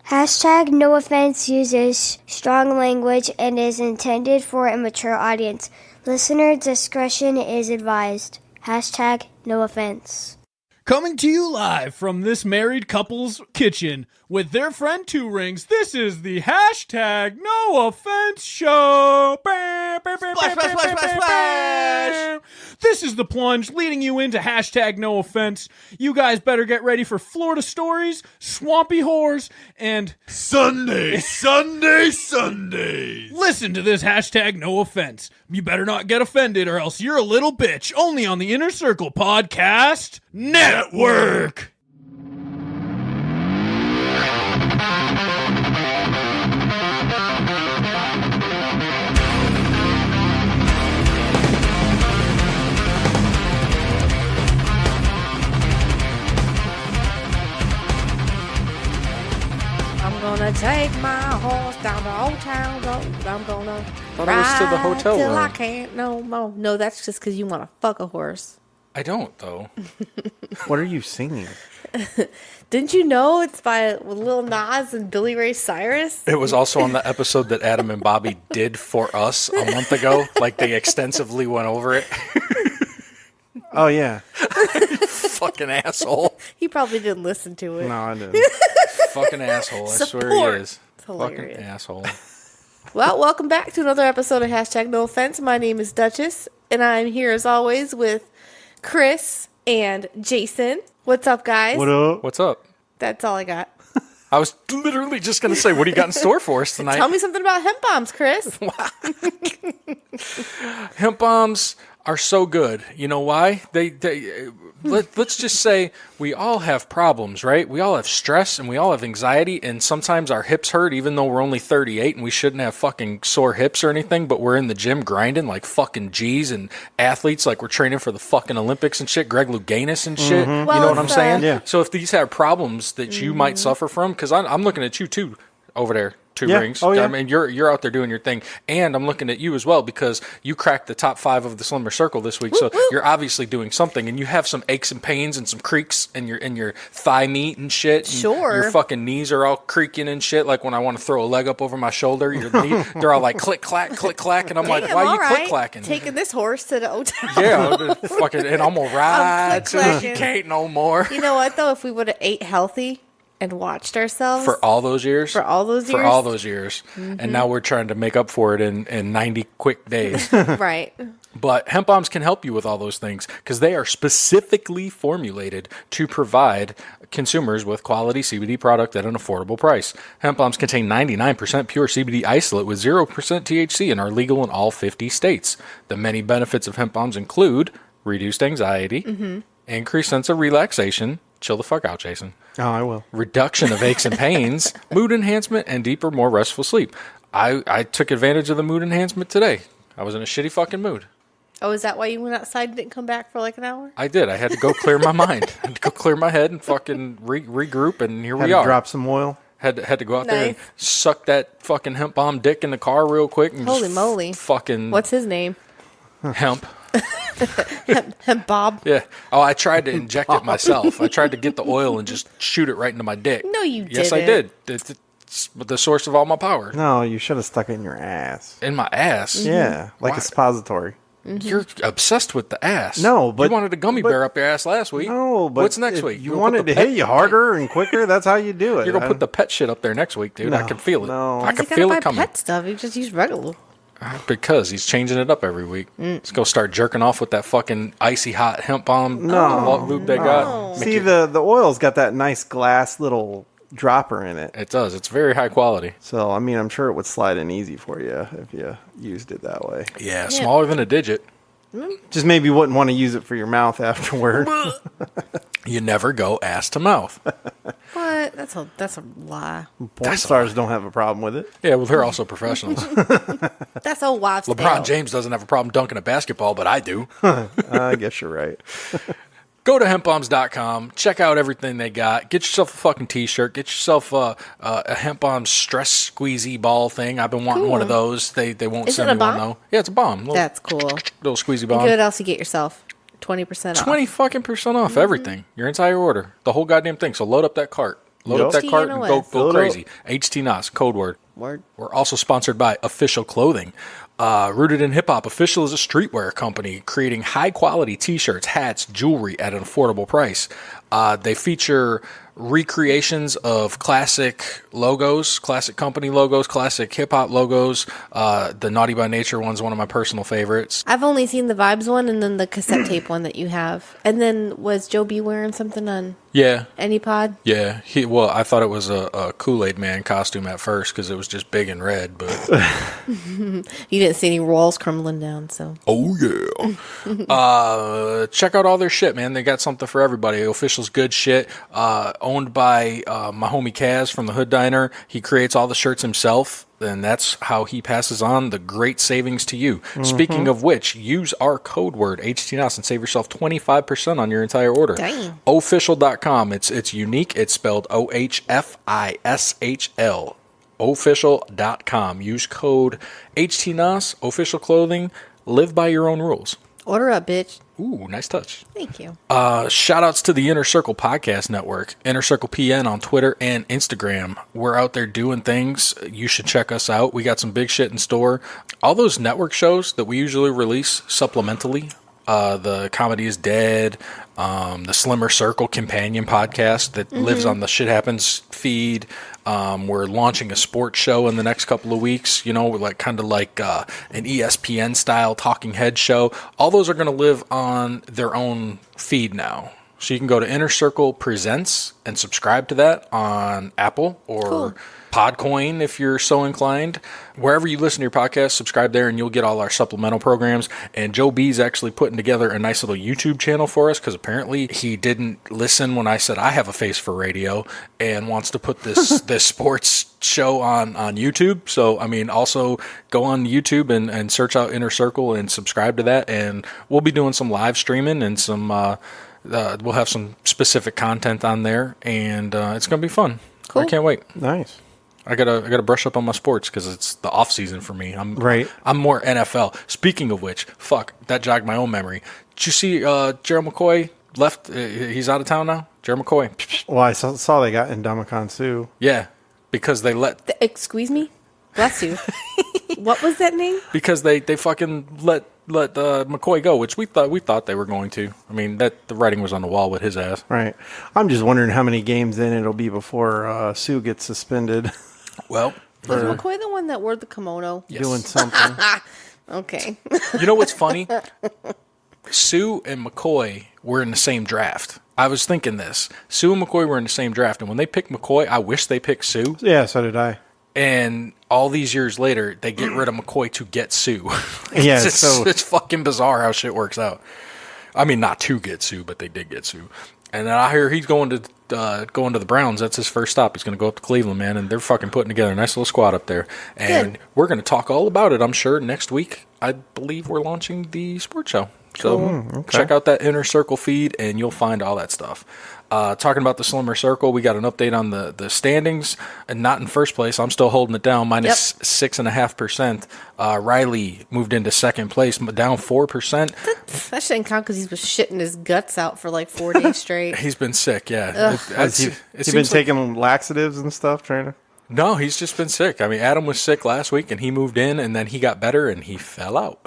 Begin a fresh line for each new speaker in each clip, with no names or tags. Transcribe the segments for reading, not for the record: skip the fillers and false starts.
Hashtag no offense uses strong language and is intended for a mature audience. Listener discretion is advised. Hashtag no offense.
Coming to you live from this married couple's kitchen with their friend Two Rings, this is the hashtag no offense show.
Splash, splash, splash, splash, splash.
This is the plunge leading you into hashtag no offense. You guys better get ready for Florida stories, swampy whores, and
Sundays.
listen to this hashtag no offense. You better not get offended or else you're a little bitch. Only on the Inner Circle Podcast Network.
I'm gonna take my horse down the old town road. I'm gonna
Thought it was to the hotel
till
room.
I can't no more. No, that's just because you want to fuck a horse.
I don't, though.
What are you singing?
Didn't you know it's by Lil Nas and Billy Ray Cyrus?
It was also on the episode that Adam and Bobby did for us a month ago. Like, they extensively went over it.
Oh, yeah.
Fucking asshole.
He probably didn't listen to it.
No, I didn't.
Fucking asshole. I swear
Support.
he is.
It's hilarious.
Fucking asshole.
Well, welcome back to another episode of Hashtag No Offense. My name is Duchess, and I'm here as always with Chris and Jason. What's up, guys?
What up?
What's up?
That's all I got.
I was literally just going to say, what do you got in store for us tonight?
Tell me something about hemp bombs, Chris.
Hemp bombs are so good. You know why? Let's just say we all have problems, right? We all have stress and we all have anxiety, and sometimes our hips hurt even though we're only 38 and we shouldn't have fucking sore hips or anything, but we're in the gym grinding like fucking G's and athletes like we're training for the fucking Olympics and shit, Greg Louganis and shit. You know
Well,
what I'm saying?
Yeah.
So if these have problems that you might suffer from, because I'm looking at you too over there. Two
Yeah.
Rings.
Oh, yeah.
I mean, you're out there doing your thing, and I'm looking at you as well because you cracked the top 5 of the Slimmer Circle this week. So you're obviously doing something, and you have some aches and pains and some creaks in your thigh meat and shit. And
Sure.
your fucking knees are all creaking and shit. Like when I want to throw a leg up over my shoulder, they're all like click clack, and I'm like,
Damn,
why are
all
you
right.
click clacking?
Taking this horse to the hotel.
Yeah, fucking, and I'm gonna ride till you
click-clacking.
can't no more.
You know what, though? If we would have ate healthy and watched ourselves
For all those years.
For all those
For
years?
all those years. And now we're trying to make up for it in 90 quick days.
right.
But hemp bombs can help you with all those things because they are specifically formulated to provide consumers with quality CBD product at an affordable price. Hemp bombs contain 99% pure CBD isolate with 0% THC and are legal in all 50 states. The many benefits of hemp bombs include reduced anxiety, increased sense of relaxation. Chill the fuck out, Jason.
Oh, I will.
Reduction of aches and pains, mood enhancement, and deeper, more restful sleep. I took advantage of the mood enhancement today. I was in a shitty fucking mood.
Oh, is that why you went outside and didn't come back for like an hour?
I did. I had to go clear my mind. I had to go clear my head and fucking regroup, and here
Had
we
to
are.
drop some oil.
Had to go out there and
Nice.
suck that fucking hemp bomb dick in the car real quick. And
Holy
just
moly.
Fucking
What's his name?
hemp.
Hemp Bob.
Yeah. Oh, I tried to inject it myself. I tried to get the oil and just shoot it right into my dick.
No, you didn't.
Yes, I did. It's the source of all my power.
No, you should have stuck it in your ass.
In my ass.
Yeah, like
Why?
a suppository.
You're obsessed with the ass.
No, but-
you wanted a gummy bear up your ass last week.
No, but
what's next
if
week?
You
gonna
want
put
it
the
to hit you harder and quicker. That's how you do it.
You're gonna put the pet shit up there next week, dude. I
No,
can feel it.
no.
I
You
can
gotta
feel
buy
it coming.
pet stuff. You just use regular.
Because he's changing it up every week. Let's go start jerking off with that fucking icy hot hemp bomb lube they got. Make
See,
you-
the oil's got that nice glass little dropper in it.
It does. It's very high quality.
So, I mean, I'm sure it would slide in easy for you if you used it that way.
Yeah, smaller than a digit.
Just maybe wouldn't want to use it for your mouth afterward.
You never go ass to mouth.
What? That's a lie.
Porn stars don't have a problem with it.
Yeah, well, they're also professionals.
That's a wives'
LeBron
tale.
James doesn't have a problem dunking a basketball, but I do.
I guess you're right.
Go to hempbombs.com. Check out everything they got. Get yourself a fucking t-shirt. Get yourself a Hemp Bombs stress squeezy ball thing. I've been wanting one of those. They won't
Is
send
it a
me one,
bomb?
though. Yeah, it's a bomb.
That's cool.
Little squeezy
And
bomb.
what else you get yourself? 20% off.
20 fucking % off everything. Your entire order. The whole goddamn thing. So load up that cart. Load up that cart and go
Fill it up.
crazy. HTNOS, code word.
Word.
We're also sponsored by Official Clothing. Rooted in hip hop, Official is a streetwear company creating high quality t-shirts, hats, jewelry at an affordable price. They feature recreations of classic logos, classic company logos, classic hip hop logos. The Naughty by Nature one's one of my personal favorites.
I've only seen the Vibes one and then the cassette tape one that you have. And then was Joe B wearing something on
Yeah.
AnyPod?
Yeah, I thought it was a Kool-Aid Man costume at first because it was just big and red, but
You didn't see any walls crumbling down, so.
oh yeah. Check out all their shit, man. They got something for everybody. Official's good shit. Owned by my homie Kaz from the Hood Diner. He creates all the shirts himself, and that's how he passes on the great savings to you. Speaking of which, use our code word HTNOS and save yourself 25% on your entire order.
Dang.
Official.com. It's unique. It's spelled OHFISHL. Official.com. Use code HTNOS. Official Clothing. Live by your own rules.
Order up, bitch.
Ooh, nice touch.
Thank you.
Shout outs to the Inner Circle Podcast Network, Inner Circle PN on Twitter and Instagram. We're out there doing things. You should check us out. We got some big shit in store. All those network shows that we usually release supplementally. The Comedy is Dead, the Slimmer Circle companion podcast that lives on the Shit Happens feed. We're launching a sports show in the next couple of weeks, like an ESPN style talking head show. All those are going to live on their own feed now. So you can go to Inner Circle Presents and subscribe to that on Apple or Podcoin if you're so inclined. Wherever you listen to your podcast, subscribe there and you'll get all our supplemental programs. And Joe B's actually putting together a nice little YouTube channel for us because apparently he didn't listen when I said I have a face for radio and wants to put this sports show on YouTube. So, also go on YouTube and search out Inner Circle and subscribe to that. And we'll be doing some live streaming and some... we'll have some specific content on there, and it's gonna be fun.
Cool.
I can't wait.
Nice.
I gotta brush up on my sports because it's the off season for me. I'm more NFL. Speaking of which, that jogged my own memory. Did you see Gerald McCoy left? He's out of town now. Gerald McCoy.
Well, I saw they got Ndamukong Suh.
Yeah, because they let.
Excuse me? Bless you. What was that name?
Because they fucking let McCoy go, which we thought they were going to. The writing was on the wall with his ass.
Right. I'm just wondering how many games in it'll be before Sue gets suspended.
Well,
Was McCoy the one that wore the kimono?
yes.
Doing something.
Okay.
You know what's funny? Sue and McCoy were in the same draft. I was thinking this. Sue and McCoy were in the same draft, and when they picked McCoy, I wish they picked Sue.
Yeah, so did I.
And all these years later, they get rid of McCoy to get Sue.
Yeah,
it's fucking bizarre how shit works out. Not to get Sue, but they did get Sue. And then I hear he's going to the Browns. That's his first stop. He's going to go up to Cleveland, man, and they're fucking putting together a nice little squad up there. And we're going to talk all about it, I'm sure, next week. I believe we're launching the sports show. So check out that Inner Circle feed, and you'll find all that stuff. Talking about the Slimmer Circle, we got an update on the standings, and not in first place. I'm still holding it down, minus 6.5%. Riley moved into second place, down 4%.
That shouldn't count because he was shitting his guts out for like 4 days straight.
He's been sick, yeah.
Has he been taking laxatives and stuff, trying to?
No, he's just been sick. Adam was sick last week, and he moved in, and then he got better, and he fell out.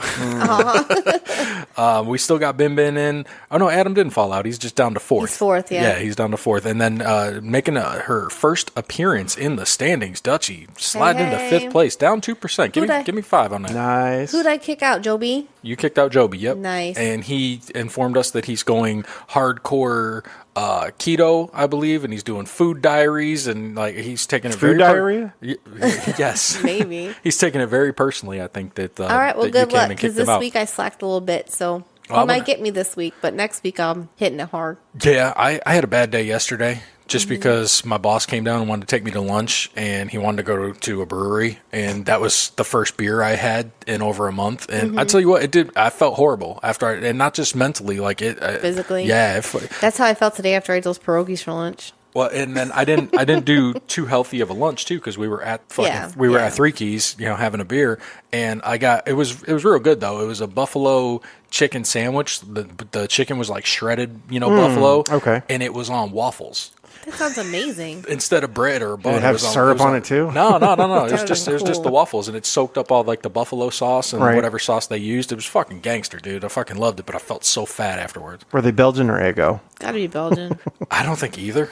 We still got Bin in. Oh, no, Adam didn't fall out. He's just down to fourth.
He's fourth, yeah.
Yeah, he's down to fourth. And then making her first appearance in the standings, Dutchie, sliding into fifth place, down 2%. Give me 5 on that.
Nice.
Who'd I kick out, Joe B?
You kicked out Joby, yep.
Nice.
And he informed us that he's going hardcore keto, I believe, and he's doing food diaries, and he's taking it
food diarrhea.
Yes,
Maybe.
He's taking it very personally. I think that.
All right, well,
that
good
you
luck,
came and
because
kicked him
this
out.
week I slacked a little bit, so
Well,
he might get me this week, but next week I'm hitting it hard.
Yeah, I had a bad day yesterday. Just because my boss came down and wanted to take me to lunch, and he wanted to go to a brewery, and that was the first beer I had in over a month. And I tell you what, I felt horrible after, and not just mentally,
Physically.
Yeah,
That's how I felt today after I ate those pierogies for lunch.
well, and then I didn't do too healthy of a lunch too, because we were at at Three Keys, having a beer, and it was real good though. It was a buffalo chicken sandwich. The chicken was like shredded, buffalo.
Okay.
And it was on waffles.
That sounds amazing.
Instead of bread or a bun,
Did it have syrup on it too?
No. It was
That
just
would've been
the
cool.
waffles, and it soaked up all like the buffalo sauce and
Right.
whatever sauce they used. It was fucking gangster, dude. I fucking loved it, but I felt so fat afterwards.
Were they Belgian or Eggo?
Gotta be Belgian.
I don't think either.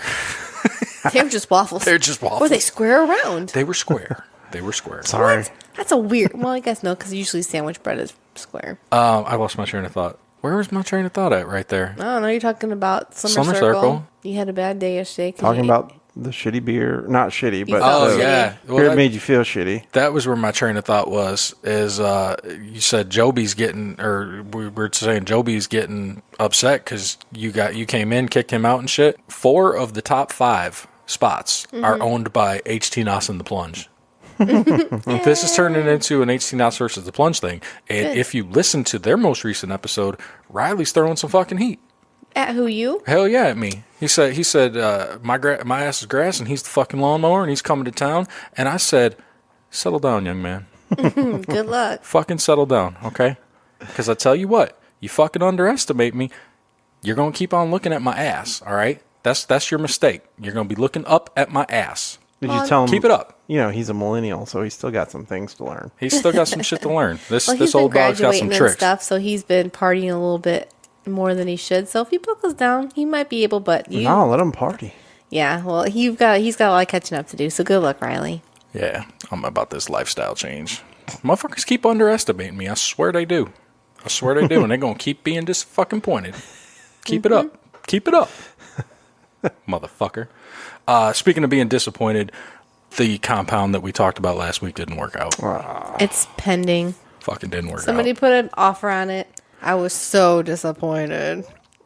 They were just waffles.
They're just waffles.
Or they square around.
They were square. They were square.
Sorry.
That's a weird. Well, I guess no, because usually sandwich bread is square.
I lost my train of thought. Where was my train of thought at right there?
I don't know. You're talking about Summer
Summer
Circle.
Circle.
You had a bad day yesterday. 'cause
Talking
you
about the shitty beer. Not shitty, but
felt
Oh,
shitty.
yeah. Well,
beer
that,
made you feel shitty.
that was where my train of thought was, is you said Joby's getting, or we were saying Joby's getting upset because you came in, kicked him out and shit. 4 of the top 5 spots are owned by HT Nos and The Plunge. This is turning into an HT Nos versus The Plunge thing. And
Good.
if you listen to their most recent episode, Riley's throwing some fucking heat.
At who, you?
Hell yeah, at me. He said, my ass is grass and he's the fucking lawnmower and he's coming to town. And I said, settle down, young man.
Good luck.
Fucking settle down, okay? Because I tell you what, you fucking underestimate me, you're going to keep on looking at my ass, all right? That's your mistake. You're going to be looking up at my ass.
Did you tell him?
Keep it up.
You know, he's a millennial, so he's still got some things to learn.
He's still got some shit to learn. This
Well, he's
old
been
dog's got
graduating
some
and
tricks.
stuff, so he's been partying a little bit more than he should. So if he buckles down, he might be able. But you,
No, let him party.
yeah. Well, he's got a lot of catching up to do. So good luck, Riley.
Yeah, I'm about this lifestyle change. Motherfuckers keep underestimating me. I swear they do. I swear they do, and they're going to keep being disappointed. Keep it up. Keep it up. Motherfucker. Speaking of being disappointed, the compound that we talked about last week didn't work out.
It's pending.
Fucking didn't work
Somebody
out.
put an offer on it. I was so disappointed.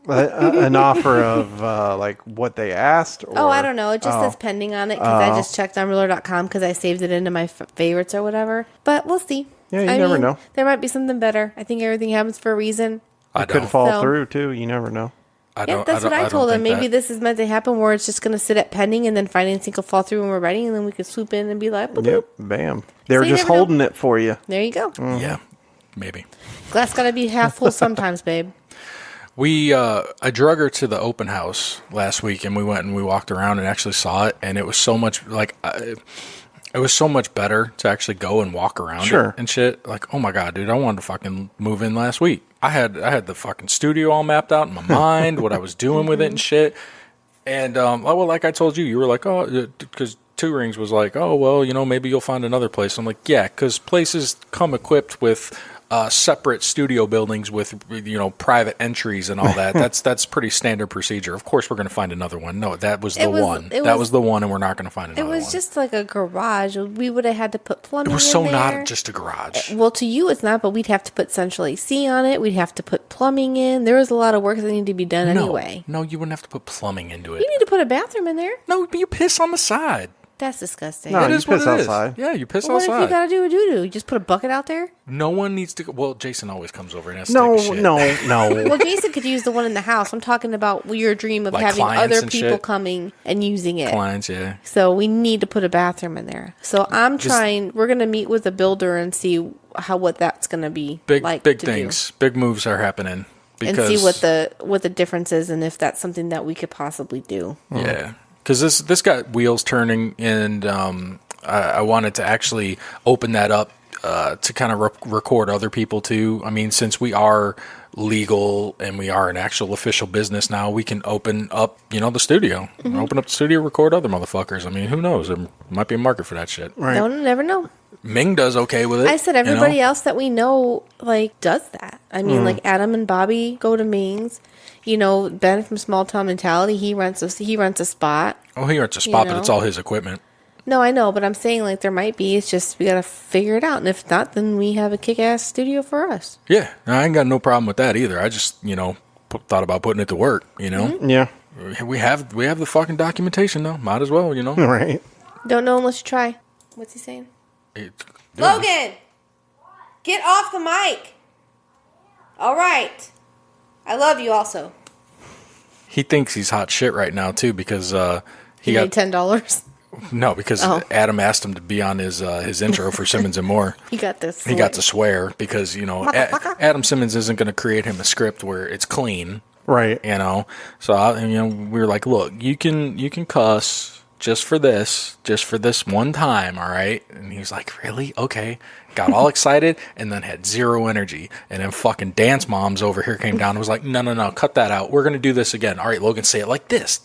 An offer of like what they asked. Or,
Oh, I don't know. It just says pending on it because I just checked on Realtor.com because I saved it into my favorites or whatever. But we'll see.
Yeah, you never know.
There might be something better. I think everything happens for a reason.
I
It could
don't.
fall
So-
through too. You never know.
Yeah, that's what I told him. Maybe this is meant to happen where it's just going to sit at pending and then financing will fall through when we're ready and then we could swoop in and be like, boop,
Yep,
boop.
bam. They were
So you
just
never know.
holding it for you.
There you go.
Yeah, maybe.
Glass got to be half full sometimes, babe.
I drug her to the open house last week, and we went and we walked around and actually saw it, and it was so much it was so much better to actually go and walk around
Sure.
it and shit. Like, oh my god, dude, I wanted to fucking move in last week. I had the fucking studio all mapped out in my mind, what I was doing with it and shit. And well, like I told you, you were like, oh, because Two Rings was like, oh well, maybe you'll find another place. I'm like, yeah, because places come equipped with separate studio buildings with private entries and all that. That's pretty standard procedure. Of course, we're going to find another one. No, that was the one. That was the one, and we're not going to find
It
another one.
was just like a garage. We would have had to put plumbing
It was so
in
not
there.
just a garage.
Well, to you it's not, but we'd have to put central AC on it. We'd have to put plumbing in. There was a lot of work that needed to be done anyway.
No, you wouldn't have to put plumbing into it.
You need to put a bathroom in there.
No, but you piss on the side.
That's disgusting.
No,
It
you
is what
piss
it is.
outside.
Yeah, you piss
What if you
outside.
gotta do a doo-doo? You just put a bucket out there?
No one needs to go. Well, Jason always comes over and has to
No,
take a shit.
no.
Well, Jason could use the one in the house. I'm talking about your dream of
Like
having
clients
other
and
people
shit?
coming and using it.
Clients, yeah.
So we need to put a bathroom in there. So I'm trying. We're gonna meet with a builder and see what that's gonna be
Big
like.
big
to
things. Big moves are happening.
do.
Because,
And see what the difference is and if that's something that we could possibly do.
Yeah, because this got wheels turning, and I wanted to actually open that up to kind of record other people too. I mean, since we are legal and we are an actual official business now, we can open up, the studio.
Mm-hmm.
Open up the studio, record other motherfuckers. I mean, who knows? There might be a market for that shit.
Right.
No, never know.
Ming does okay with it.
I said everybody else that we know does that. I mean, like Adam and Bobby go to Ming's. Ben from Small Town Mentality, he rents a spot.
Oh, he rents a spot, but
know.
it's all his equipment.
No, I know, but I'm saying there might be. It's just we gotta figure it out, and if not, then we have a kick-ass studio for us.
Yeah, I ain't got no problem with that either. I just, thought about putting it to work.
Yeah.
We have the fucking documentation though. Might as well,
Right.
Don't know unless you try. What's he saying? Logan, get off the mic. All right, I love you. Also,
He thinks he's hot shit right now too because
he made $10.
no because
Oh.
Adam asked him to be on his intro for Simmons and More.
He got this.
He got to swear because Adam Simmons isn't going to create him a script where it's clean.
Right.
You know, so we were like, look, you can cuss just for this one time, all right? And he was like, really? Okay. Got all excited and then had zero energy. And then fucking Dance Moms over here came down and was like, no, cut that out. We're going to do this again. All right, Logan, say it like this.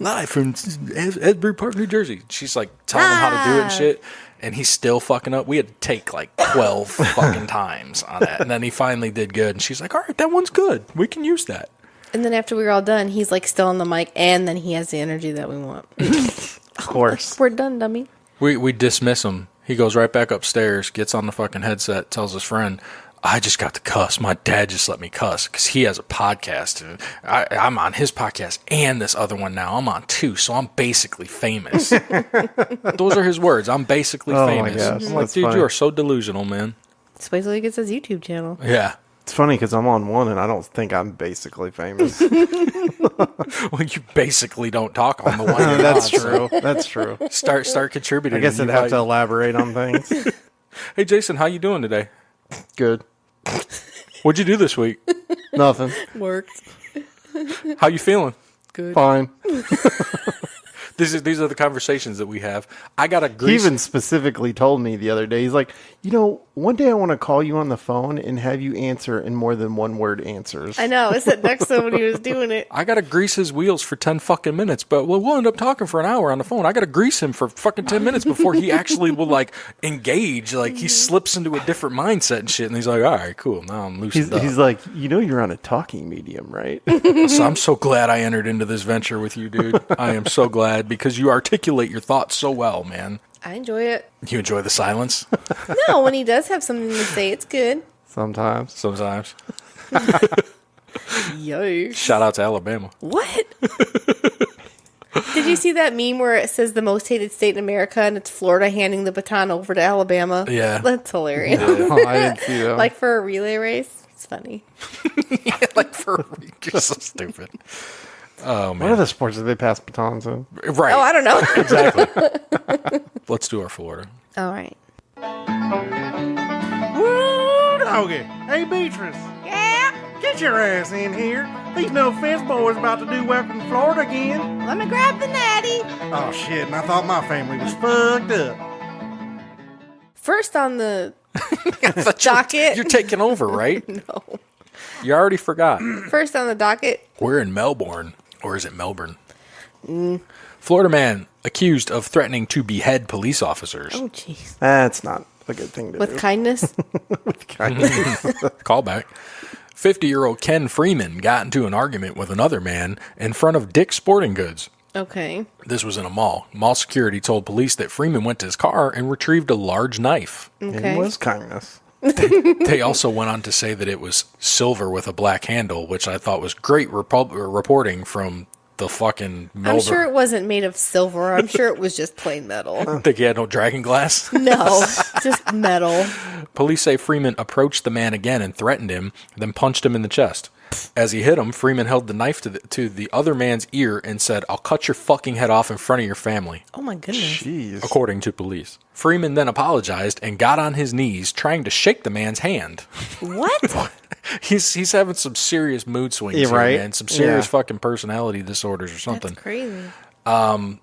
Live from Asbury Park, New Jersey. She's like telling him how to do it and shit. And he's still fucking up. We had to take like 12 fucking times on that. And then he finally did good. And she's like, all right, that one's good. We can use that.
And then after we were all done, he's like still on the mic, and then he has the energy that we want.
Of course.
We're done, dummy.
We dismiss him. He goes right back upstairs, gets on the fucking headset, tells his friend, I just got to cuss. My dad just let me cuss because he has a podcast. And I'm on his podcast and this other one now. I'm on 2, so I'm basically famous. Those are his words. I'm basically famous.
My gosh,
I'm like,
that's
dude,
funny.
you are so delusional, man.
Just wait till he gets his YouTube channel.
Yeah.
It's funny because I'm on 1 and I don't think I'm basically famous.
Well, you basically don't talk on the one. you're
That's
on, so
true. That's true.
Start contributing.
I guess
and
I'd
you
have to
might-
elaborate on things.
Hey, Jason, how you doing today?
Good.
What'd you do this week?
Nothing.
Worked.
How you feeling?
Good.
Fine.
These are the conversations that we have. I got a
He
grease.
even specifically told me the other day, he's like, one day I want to call you on the phone and have you answer in more than one word answers.
I know. I sat next to him when he was doing it.
I gotta grease his wheels for 10 fucking minutes, but we'll end up talking for an hour on the phone. I gotta grease him for fucking 10 minutes before he actually will like engage. Like he slips into a different mindset and shit, and he's like, all right, cool, now I'm loosened up.
He's like, you're on a talking medium, right?
So I'm so glad I entered into this venture with you, dude. I am so glad because you articulate your thoughts so well, man.
I enjoy it.
You enjoy the silence
No, when he does have something to say, it's good.
Sometimes.
sometimes.
Yo.
Shout out to Alabama.
What? Did you see that meme where it says the most hated state in America and it's Florida handing the baton over to Alabama?
Yeah.
That's hilarious.
Oh, I didn't see that.
Like for a relay race? It's funny.
Like for you're so stupid. Oh
What
man.
other sports did they pass batons in?
Right.
Oh, I don't know.
Exactly. Let's do our Florida.
All right.
Woo, doggy. Hey, Beatrice.
Yeah?
Get your ass in here. These no offense boys about to do Welcome to Florida again.
Let me grab the natty.
Oh, shit, and I thought my family was fucked up.
First on the
You're
docket.
taking over, right?
No.
You already forgot.
First on the docket.
We're in Melbourne. Or is it Melbourne? Florida man accused of threatening to behead police officers.
Oh, jeez.
That's not a good thing to
With
do.
kindness.
Callback. 50-year-old Ken Freeman got into an argument with another man in front of Dick's Sporting Goods.
Okay.
This was in a mall. Mall security told police that Freeman went to his car and retrieved a large knife.
Okay.
It was kindness.
They also went on to say that it was silver with a black handle, which I thought was great reporting from the fucking Melbourne.
I'm sure it wasn't made of silver. I'm sure it was just plain metal.
Think he had no dragon glass?
No, just metal.
Police say Freeman approached the man again and threatened him, then punched him in the chest. As he hit him, Freeman held the knife to the other man's ear and said, I'll cut your fucking head off in front of your family,
Oh my goodness.
Jeez.
according to police. Freeman then apologized and got on his knees, trying to shake the man's hand.
What?
He's having some serious mood swings
Yeah,
here,
right?
man. Some serious
Yeah.
fucking personality disorders or something.
That's crazy.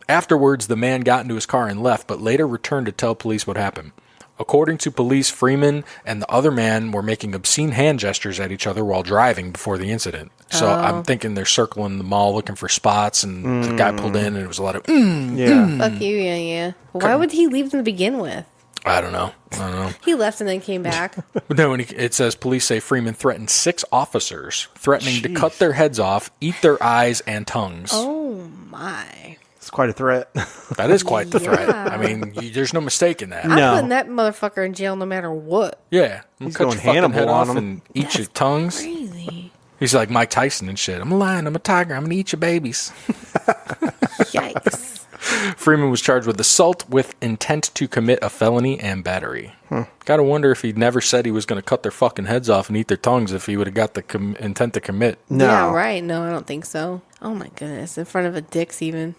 Afterwards, the man got into his car and left, but later returned to tell police what happened. According to police, Freeman and the other man were making obscene hand gestures at each other while driving before the incident. So I'm thinking they're circling the mall looking for spots, and the guy pulled in, and it was a lot of,
Yeah.
Fuck you, yeah. Why would he leave them to begin with?
I don't know.
He left and then came back.
But no, it says police say Freeman threatened 6 officers, threatening to cut their heads off, eat their eyes and tongues.
Oh my.
It's quite a threat.
That is quite the threat.
Yeah.
I mean, there's no mistake in that.
I'm putting that motherfucker in jail no matter what.
Yeah.
He's
Cut
going
your fucking
Hannibal
head
on
off
'em.
and eat your tongues.
Crazy.
He's like Mike Tyson and shit. I'm a lion, I'm a tiger, I'm gonna eat your babies.
Yikes.
Freeman was charged with assault with intent to commit a felony and battery. Gotta wonder if he never said he was gonna cut their fucking heads off and eat their tongues if he would have got the intent to commit.
No.
Yeah, right. No, I don't think so. Oh my goodness. In front of a Dick's even.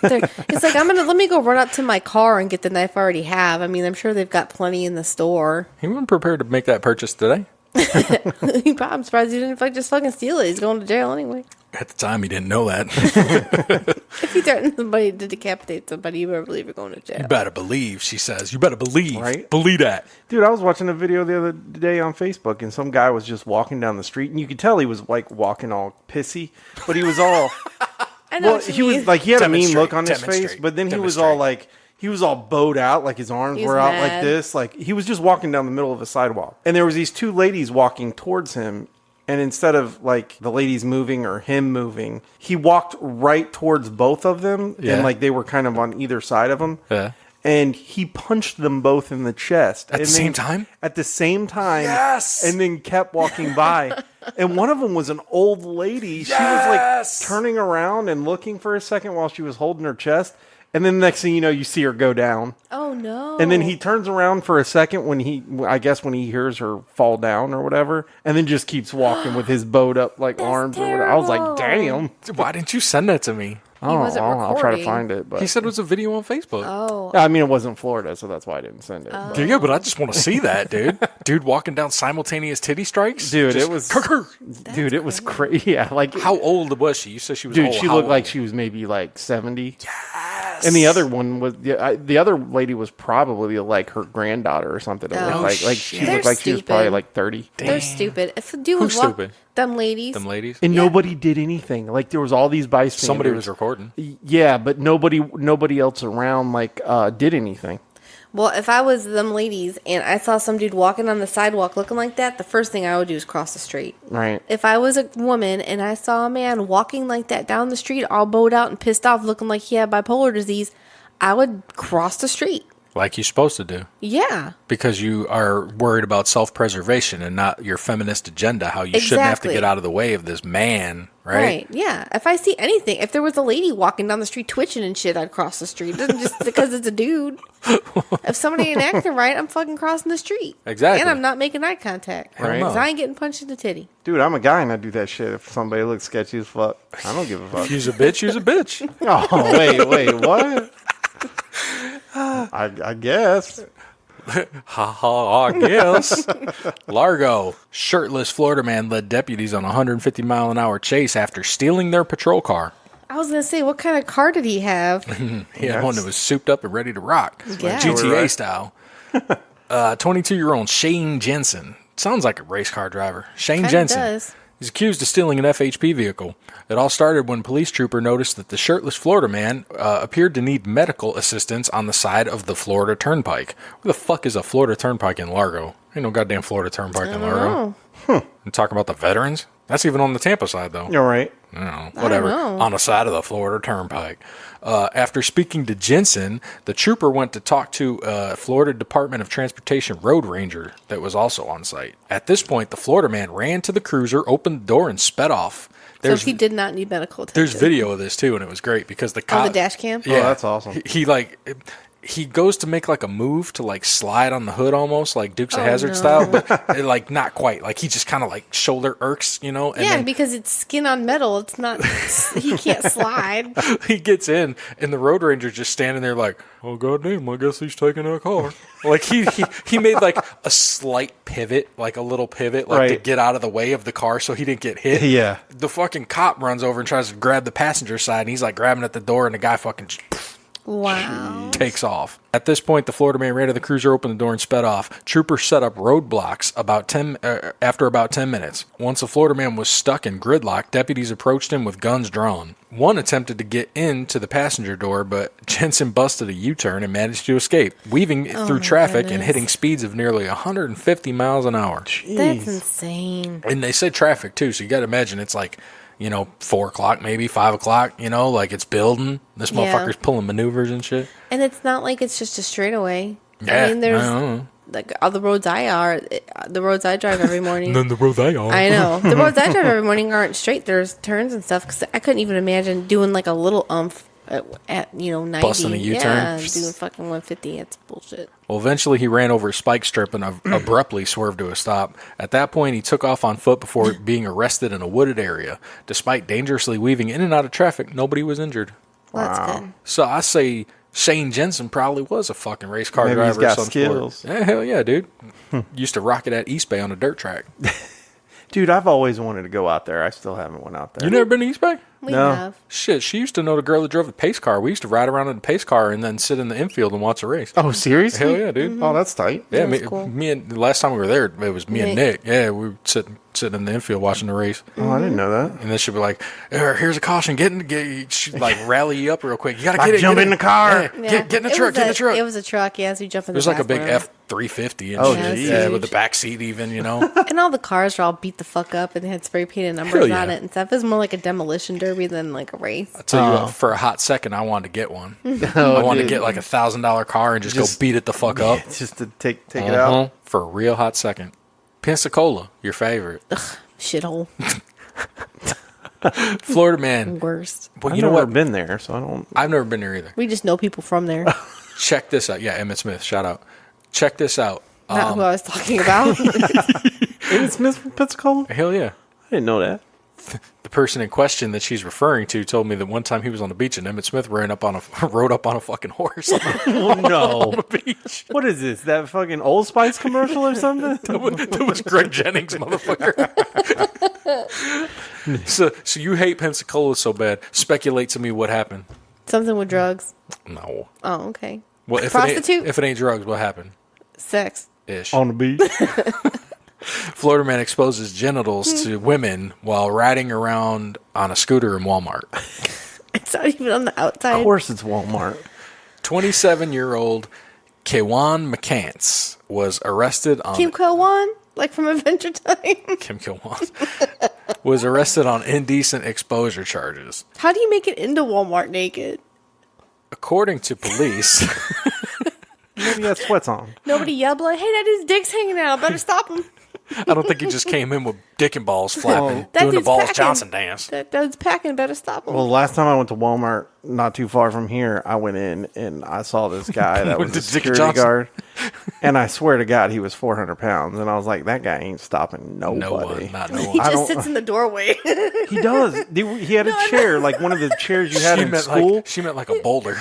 It's like, let me go run up to my car and get the knife I already have. I mean, I'm sure they've got plenty in the store.
He wasn't prepared to make that purchase today.
I'm surprised he didn't just fucking steal it. He's going to jail anyway.
At the time, he didn't know that.
If you threaten somebody to decapitate somebody, you better believe you're going to jail.
You better believe, she says. You better believe.
Right?
Believe that.
Dude, I was watching a video the other day on Facebook, and some guy was just walking down the street, and you could tell he was like walking all pissy, but he was all
I know
well.
what you
He was
mean.
like he had a mean
Demonstrate,
look on his face,
demonstrate,
but then he was all like he was all bowed out, like his arms
He was
were out like
mad.
this, like he was just walking down the middle of a sidewalk, and there was these two ladies walking towards him. And instead of like the ladies moving or him moving, he walked right towards both of them,
Yeah.
and like they were kind of on either side of him.
Yeah.
And he punched them both in the chest
At the same time?
At the same time,
Yes!
And then kept walking by. And one of them was an old lady. She was
Yes!
like turning around and looking for a second while she was holding her chest. And then the next thing you know, you see her go down.
Oh, no.
And then he turns around for a second when I guess when he hears her fall down or whatever, and then just keeps walking with his bowed up like arms or whatever. I was like, damn.
Why didn't you send that to me?
wasn't
I'll try to
recording.
find it. But
He said it was a video on Facebook.
Oh.
I mean, it wasn't Florida, so that's why I didn't send it. But-
Yeah, but I just want to see that, dude. Dude walking down simultaneous titty strikes.
Dude,
Just
it was
kurr.
dude, it was crazy. Yeah, like
How old was she? You said she was
dude,
old.
she
How
looked like
old?
she was maybe like 70. Yes. And the other one was the other lady was probably like her granddaughter or something. It looked
Oh,
like she
shit.
looked
They're
like she was probably
stupid.
like 30.
They're stupid. If a dude
Who's
was walk-
stupid?
Them ladies.
Them ladies.
And nobody did anything. Like there was all these bystanders.
Somebody was recording.
Yeah, but nobody else around like did anything.
Well, if I was them ladies and I saw some dude walking on the sidewalk looking like that, the first thing I would do is cross the street.
Right.
If I was a woman and I saw a man walking like that down the street, all bowed out and pissed off, looking like he had bipolar disease, I would cross the street.
Like you're supposed to do.
Yeah.
Because you are worried about self-preservation and not your feminist agenda, how you shouldn't have to
Exactly.
get out of the way of this man, right?
Right. Yeah. If I see anything, if there was a lady walking down the street twitching and shit, I'd cross the street. It doesn't just because it's a dude. If somebody ain't acting right, I'm fucking crossing the street.
Exactly.
And I'm not making eye contact.
Right.
Because I ain't getting punched in the titty.
Dude, I'm a guy and I do that shit if somebody looks sketchy as fuck. I don't give a fuck.
Use a bitch, use a bitch.
Oh, wait, what? I guess.
Ha ha, I guess. Largo. Shirtless Florida man led deputies on a 150-mile-an-hour chase after stealing their patrol car.
I was going to say, what kind of car did he have?
He had one that was souped up and ready to rock.
Yeah.
GTA
Right.
style. 22-year-old Shane Jensen. Sounds like a race car driver. Shane
Kinda
Jensen.
does.
He's accused of stealing an FHP vehicle. It all started when a police trooper noticed that the shirtless Florida man appeared to need medical assistance on the side of the Florida Turnpike. Where the fuck is a Florida Turnpike in Largo? Ain't no goddamn Florida Turnpike in Largo. You talking about the veterans? That's even on the Tampa side, though.
You're right.
No, whatever.
know.
On the side of the Florida Turnpike. After speaking to Jensen, the trooper went to talk to Florida Department of Transportation road ranger that was also on site. At this point, the Florida man ran to the cruiser, opened the door, and sped off.
So he did not need medical attention.
There's video of this too, and it was great because the cop.
On the dash cam?
Yeah,
Oh, that's awesome.
He goes to make like a move to like slide on the hood almost like Dukes of
Oh,
Hazzard
no.
style, but like not quite. Like he just kind of like shoulder irks, you know. And
Yeah,
then
because it's skin on metal. It's not, he can't slide.
he gets in, and the road ranger's just standing there like, "Oh goddamn, I guess he's taking a car." Like he made like a slight pivot, like a little pivot, like to
Right.
get out of the way of the car so he didn't get hit.
Yeah.
The fucking cop runs over and tries to grab the passenger side, and he's like grabbing at the door, and the guy fucking just
Wow.
takes off. At this point, the Florida man ran to the cruiser, opened the door, and sped off. Troopers set up roadblocks after about 10 minutes. Once the Florida man was stuck in gridlock, deputies approached him with guns drawn. One attempted to get into the passenger door, but Jensen busted a U-turn and managed to escape, weaving through traffic and
goodness.
hitting speeds of nearly 150 miles an hour.
That's insane.
And they said traffic, too, so you got to imagine it's like, 4 o'clock, maybe 5 o'clock, like it's building. This
Yeah.
motherfucker's pulling maneuvers and shit.
And it's not like it's just a straightaway.
Yeah,
I mean, there's
I don't know.
like all the roads the roads I drive every morning.
the road they are.
I know the roads I drive every morning aren't straight. There's turns and stuff. Because I couldn't even imagine doing like a little at 90.
Busting a U-turn.
Yeah, doing fucking 150. That's bullshit.
Well, eventually he ran over a spike strip and abruptly swerved to a stop. At that point, he took off on foot before being arrested in a wooded area. Despite dangerously weaving in and out of traffic, nobody was injured.
Well, that's good.
So I say Shane Jensen probably was a fucking race car
Maybe
driver.
he's got
of some
skills.
Sport. Yeah, hell yeah, dude. Used to rock it at East Bay on a dirt track.
Dude, I've always wanted to go out there. I still haven't went out there.
You never been to East Bay?
We
No.
have.
Shit, she used to know the girl that drove the pace car. We used to ride around in the pace car and then sit in the infield and watch a race.
Oh, seriously?
Hell yeah, dude.
Oh, that's tight.
Yeah,
That's
me,
cool.
me and the last time we were there, it was me and Nick. Yeah, we were sitting in the infield watching the race.
Oh, I didn't know that.
And then she'd be like, "Here's a caution. She'd like rally you up real quick. You gotta
Like,
get it.
jump
get
in
it.
the car.
Yeah, get in the truck. Get in the truck.
It was a truck, yeah, so you jump in
It was
the
like a big
back
F-350 and
Oh,
shit.
geez.
Yeah, with the back seat even, you know.
And all the cars were all beat the fuck up and they had spray painted numbers
Hell yeah.
on it and stuff. It was more like a demolition derby than like a race.
I tell you what, for a hot second, I wanted to get one. I wanted to get like $1,000 car and just go beat it the fuck up.
Just to take it out.
For a real hot second. Pensacola, your favorite.
Shithole.
Florida man.
Worst.
Well,
I've
you know
never
what?
been there, so I don't.
I've never been there either.
We just know people from there.
Check this out. Yeah, Emmett Smith. Shout out. Check this out.
Not who I was talking about.
Emmett Smith from Pensacola?
Hell yeah.
I didn't know that.
The person in question that she's referring to told me that one time he was on the beach and Emmett Smith rode up on a fucking horse
Oh, no.
the beach.
What is this? That fucking Old Spice commercial or something?
That was Greg Jennings, motherfucker. So you hate Pensacola so bad. Speculate to me what happened.
Something with drugs.
No.
Oh, okay.
Well, if
Prostitute?
If it ain't drugs, what happened?
Sex.
Ish.
On the beach?
Florida man exposes genitals to women while riding around on a scooter in Walmart.
It's not even on the
Of
outside.
course it's Walmart.
27-year-old Kewan McCants was arrested on
Kim Kwan, like from Adventure Time.
Kim Kewan was arrested on indecent exposure charges.
How do you make it into Walmart naked?
According to police,
Maybe he had sweats on.
Nobody yelled like, "Hey, that dude's dick's hanging out. Better stop him."
I don't think he just came in with dick and balls flapping,
That
doing the
dude's
Balls
packing.
Johnson dance.
That dude's packing. Better stop him.
Well, last time I went to Walmart, not too far from here, I went in and I saw this guy that was
With
a
the Dick
security
Johnson.
guard. And I swear to God, he was 400 pounds. And I was like, that guy ain't stopping nobody.
No one, not no
He
one.
just sits in the doorway.
He does. He had a chair, like one of the chairs you had in school.
She meant like a boulder.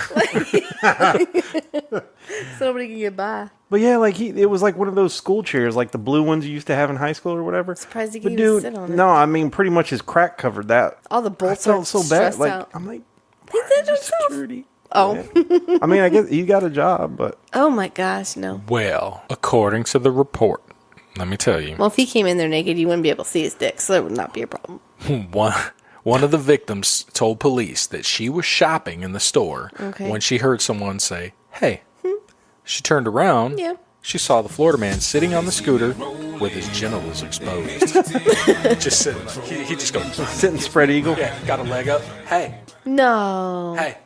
So nobody can get by.
But yeah, like it was like one of those school chairs, like the blue ones you used to have in high school or whatever.
Surprised he
But
can even
dude,
sit on it.
no, I mean pretty much his crack covered that.
All the
I
bolts are
felt so bad.
stressed
Like
out.
I'm like,
He
why
did
is there
himself.
security?
Oh.
Yeah. I mean, I guess he got a job, but
Oh my gosh, no.
Well, according to the report, let me tell you,
Well, if he came in there naked, you wouldn't be able to see his dick, so that would not be a problem.
one of the victims told police that she was shopping in the store
Okay.
when she heard someone say, "Hey." She turned around.
Yeah.
She saw the Florida man sitting on the scooter with his genitals exposed. Just sitting. He just goes,
sitting spread eagle.
yeah, got a leg up. Hey,
No.
hey.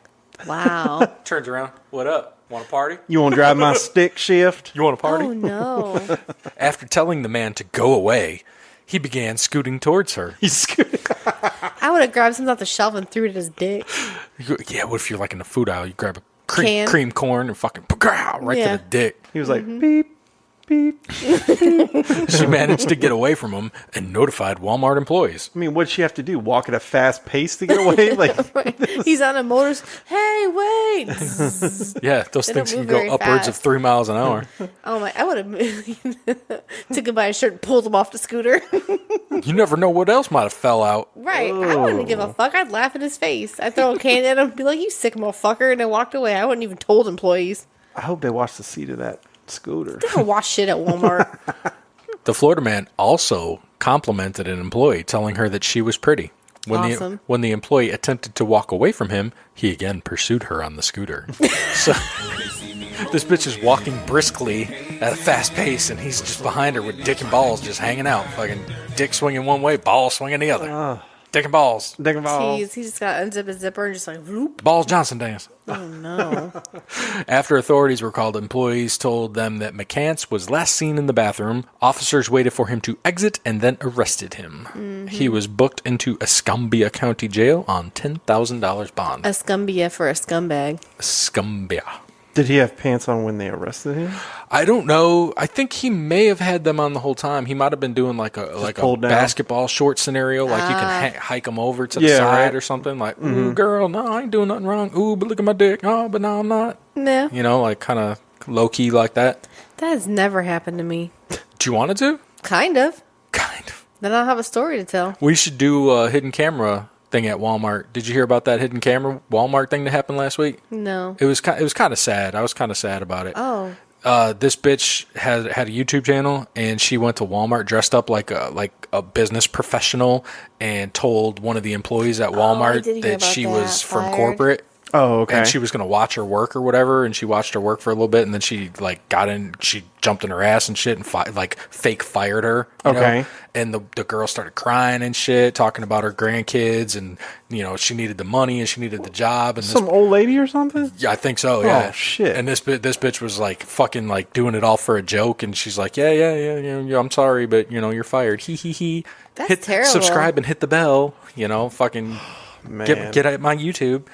Wow.
Turns around. What up? Want to party?
You want to drive my stick shift?
You want to party?
Oh no.
After telling the man to go away, he began scooting towards her.
He's scooting.
I would have grabbed something off the shelf and threw it at his dick.
You go, yeah, what if you're like in the food aisle? You grab a
Can.
cream corn and fucking right
Yeah.
to the dick.
He was like, beep, beep.
She managed to get away from him and notified Walmart employees.
I mean, what'd she have to do? Walk at a fast pace to get away? Like,
He's on a motor. Hey, wait.
Yeah, those
They
things
don't
can
move
go
very
upwards of
fast.
3 miles an hour.
Oh my, I would have took him by his shirt and pulled him off the scooter.
You never know what else might have fell out.
Right. I wouldn't give a fuck. I'd laugh in his face. I'd throw a can at him and be like, "You sick motherfucker," and I walked away. I wouldn't even told employees.
I hope they watch the seat of that scooter.
They don't wash shit at Walmart.
The Florida man also complimented an employee, telling her that she was pretty.
Awesome.
When the employee attempted to walk away from him, he again pursued her on the scooter. So this bitch is walking briskly at a fast pace, and he's just behind her with dick and balls just hanging out. Fucking dick swinging one way, balls swinging the other. Dick and balls.
Dick and balls.
Jeez, he just got to unzip his zipper and just like, whoop.
Balls Johnson dance.
Oh no.
After authorities were called, employees told them that McCants was last seen in the bathroom. Officers waited for him to exit and then arrested him. He was booked into Escambia County Jail on $10,000 bond.
A scumbia for a scumbag.
Escambia.
Did he have pants on when they arrested him?
I don't know. I think he may have had them on the whole time. He might have been doing like a
pulled down.
basketball short scenario, like you can hike them over to the side
right.
or something. Like, ooh, girl, no, I ain't doing nothing wrong. Ooh, but look at my dick. Oh, but no, I'm not.
No.
You know, like kind of low key like that.
That has never happened to me.
Do you want it to?
Kind of.
Kind of.
Then I'll have a story to tell.
We should do a hidden camera thing at Walmart. Did you hear about that hidden camera Walmart thing that happened last week?
No.
It was kind of sad. I was kind of sad about it.
Oh.
This bitch had a YouTube channel, and she went to Walmart dressed up like a business professional and told one of the employees at Walmart that she was from corporate.
Oh, okay.
And she was going to watch her work or whatever, and she watched her work for a little bit, and then she she jumped in her ass and shit, and fake fired her. You know? And the girl started crying and shit, talking about her grandkids, and she needed the money and she needed the job. And
some old lady or something?
Yeah, I think so. Yeah.
Oh shit.
And this bitch was like fucking like doing it all for a joke, and she's like, yeah, I'm sorry, but you're fired. He.
That's terrible.
Subscribe and hit the bell. Fucking
Man.
get at my YouTube.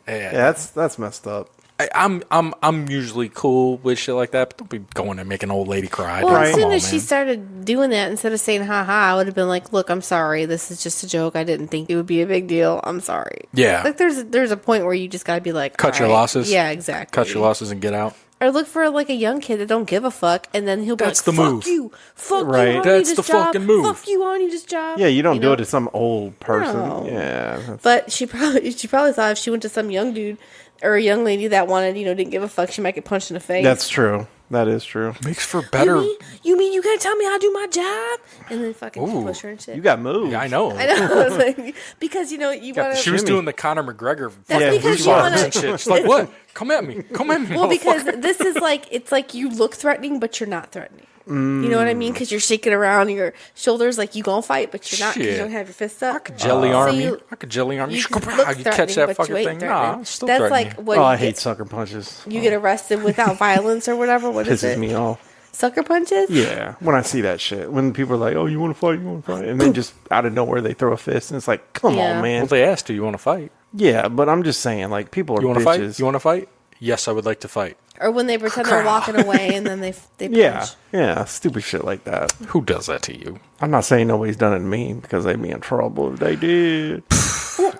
Yeah, that's messed up.
I'm usually cool with shit like that, but don't be going and making an old lady cry.
Well,
Dude.
as
Come
soon
on,
as she
man.
started doing that, instead of saying "ha ha," I would have been like, "Look, I'm sorry. This is just a joke. I didn't think it would be a big deal. I'm sorry."
Yeah.
Like there's a point where you just gotta be like,
Cut
"All
your
right."
losses.
Yeah, exactly.
Cut your losses and get out.
Or look for like a young kid that don't give a fuck, and then he'll be
That's
like,
the
"Fuck
move.
you, fuck you,
Right.
I don't
That's
need
the
this job.
fucking move.
Fuck you, I don't need this job."
Yeah, you don't do
know?
it to some old person.
No.
Yeah. that's-
But she probably thought if she went to some young dude or a young lady that wanted, didn't give a fuck, she might get punched in the face.
That's true. That is true.
Makes for better.
You mean you can't tell me how to do my job? And then fucking
Ooh.
push her and shit.
You got moves.
Yeah, I know.
I know. It's like, because you want to.
She was doing the Conor McGregor.
That's
Yeah,
because
she
you
was.
want
and
to.
shit. She's like, what? Come at me.
Well, because this is it's like you look threatening, but you're not threatening. You know what I mean? Because you're shaking around your shoulders like you gonna fight, but you're not. 'Cause you
Shit.
don't have your fists up.
I could jelly arm you. I could jelly arm you.
You
You
just look
catch
threatening,
that
but
fucking
you ain't
thing.
threatening.
Nah, still
That's
threatening
like
you.
when
Oh, I
you
hate
get,
sucker punches.
you get arrested without violence or whatever. What is
Pisses
it?
me off.
Sucker punches?
Yeah, when I see that shit. When people are like, oh, you want to fight? And then just out of nowhere, they throw a fist. And it's like, come
Yeah.
on, man.
Well, they asked, do you want to fight?
Yeah, but I'm just saying, like, people are
You want to
bitches.
fight? You want to fight? Yes, I would like to fight.
Or when they pretend they're walking away and then they punch.
Yeah, stupid shit like that.
Who does that to you?
I'm not saying nobody's done it to me because they'd be in trouble if they did.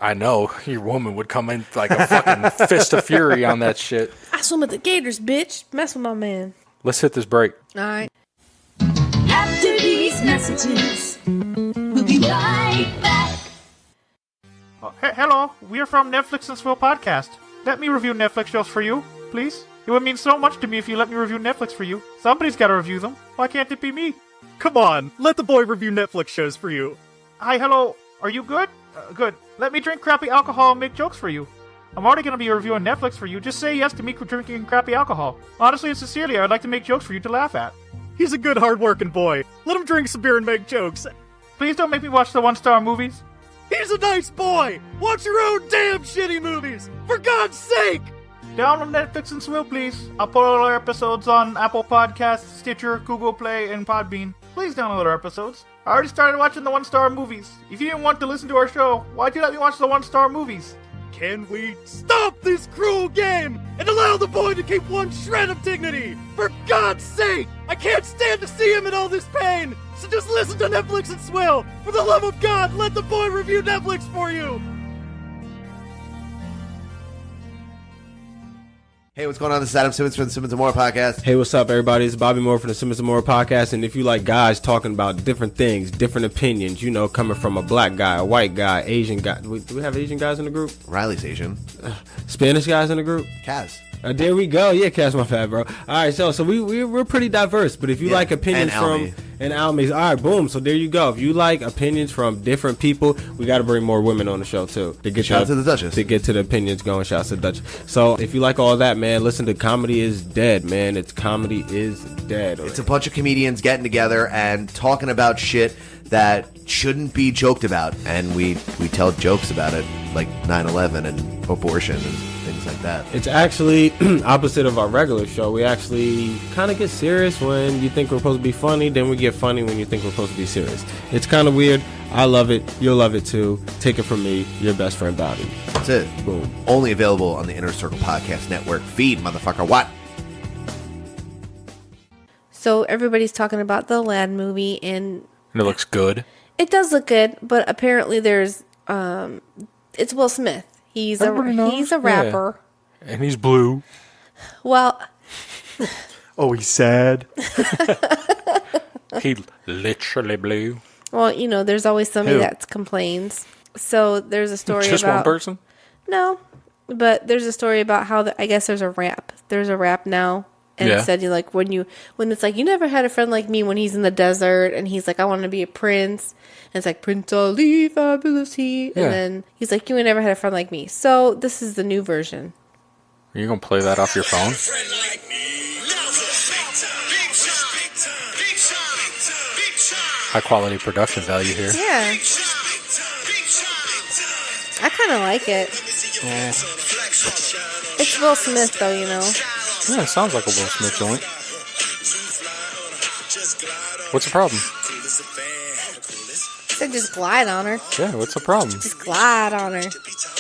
I know. Your woman would come in like a fucking fist of fury on that shit.
I swim with the gators, bitch. Mess with my man.
Let's hit this break.
All right.
After these messages, we'll be right back.
Hello, we are from Netflix and Swill Podcast. Let me review Netflix shows for you, please. It would mean so much to me if you let me review Netflix for you. Somebody's got to review them. Why can't it be me?
Come on, let the boy review Netflix shows for you.
Hi, hello. Are you good? Good. Let me drink crappy alcohol and make jokes for you. I'm already going to be reviewing Netflix for you. Just say yes to me for drinking crappy alcohol. Honestly and sincerely, I would like to make jokes for you to laugh at.
He's a good, hard-working boy. Let him drink some beer and make jokes.
Please don't make me watch the one-star movies.
He's a nice boy. Watch your own damn shitty movies, for God's sake.
Download Netflix and Swill, please. I'll put all our episodes on Apple Podcasts, Stitcher, Google Play, and Podbean. Please download our episodes. I already started watching the one-star movies. If you didn't want to listen to our show, why'd you let me watch the one-star movies?
Can we stop this cruel game and allow the boy to keep one shred of dignity? For God's sake! I can't stand to see him in all this pain! So just listen to Netflix and Swill! For the love of God, let the boy review Netflix for you!
Hey, what's going on? This is Adam Simmons from the Simmons and More podcast.
Hey, what's up, everybody? It's Bobby Moore from the Simmons and More podcast. And if you like guys talking about different things, different opinions, coming from a black guy, a white guy, Asian guy. Do we have Asian guys in the group?
Riley's Asian.
Spanish guys in the group?
Kaz.
There we go. Yeah, Cash, my bad, bro. All right, so we're pretty diverse. But if you like opinions
and Almy.
and Almy's, all right, boom. So there you go. If you like opinions from different people, we got to bring more women on the show too to get
Shout out to the Duchess.
to get to the opinions going. Shout out to the Duchess. So if you like all that, man, listen to Comedy is Dead, man. It's Comedy is Dead.
It's a bunch of comedians getting together and talking about shit that shouldn't be joked about. And we tell jokes about it, like 9/11 and abortion and things like that.
It's actually opposite of our regular show. We actually kind of get serious when you think we're supposed to be funny, then we get funny when you think we're supposed to be serious. It's kind of weird. I love it. You'll love it too. Take it from me, your best friend Bobby.
That's it.
Boom.
Only available on the Inner Circle Podcast Network feed, motherfucker. What?
So everybody's talking about the Aladdin movie, and
it looks good.
it does look good, but apparently there's it's Will Smith. He's
Everybody knows.
he's a
Yeah.
rapper.
And he's blue.
Well,
Oh, he's sad.
He literally blue.
well, you know, there's always somebody
Who?
that complains. So there's a story
Just
about
one person?
No, but there's a story about how I guess there's a rap. There's a rap now, and
Yeah.
it said you like when it's like you never had a friend like me when he's in the desert, and he's like I want to be a prince, and it's like Prince Ali, fabulous he,
Yeah.
and then he's like you ain't never had a friend like me. So this is the new version.
Are you going to play that off your phone? High quality production value here.
Yeah, I kind of like it. It's Will Smith though, you know.
Yeah, it sounds like a Will Smith joint. What's the problem?
I said just glide on her,
Yeah, what's the problem?
just glide on her,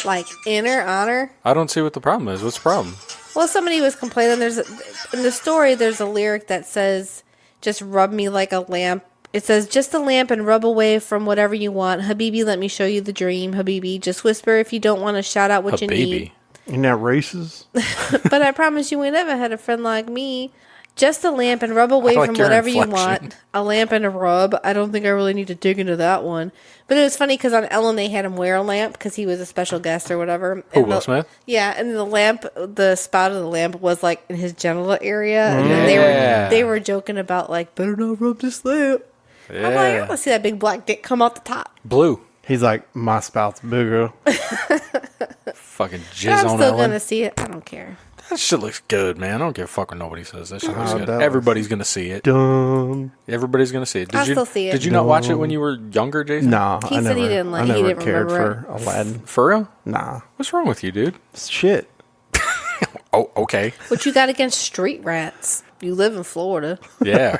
like in her, on her.
I don't see what the problem is. What's the problem?
Well, somebody was complaining. In the story, there's a lyric that says, "Just rub me like a lamp." It says, "Just a lamp and rub away from whatever you want, Habibi. Let me show you the dream, Habibi. Just whisper if you don't want to shout out what you need.
Isn't that racist?
But I promise you, ain't never had a friend like me. Just a lamp and rub away
I like
from
your
whatever you
inflection.
want. A lamp and a rub. I don't think I really need to dig into that one." But it was funny because on Ellen they had him wear a lamp because he was a special guest or whatever.
Who,
And
Will
the-
Smith?
Yeah, and the lamp, the spout of the lamp was like in his genital area, and then
Yeah.
they were joking about like, better not rub this lamp. I'm like, I want to see that big black dick come out the top.
Blue.
He's like, my spout's bigger.
Fucking
But
jizz
I'm
on
still
Ellen.
gonna see it. I don't care.
That shit looks good, man. I don't give a fuck what nobody says. That shit looks
Oh,
good.
that was-
Everybody's gonna see it.
Dumb.
Everybody's gonna see it.
I'll still see it.
Did you not watch it when you were younger, Jason?
Nah,
He
I
said
never,
he didn't like-
I
he
never
didn't
cared
remember
for Aladdin.
For real?
Nah.
What's wrong with you, dude?
Shit.
Oh, okay.
What you got against street rats? You live in Florida.
Yeah.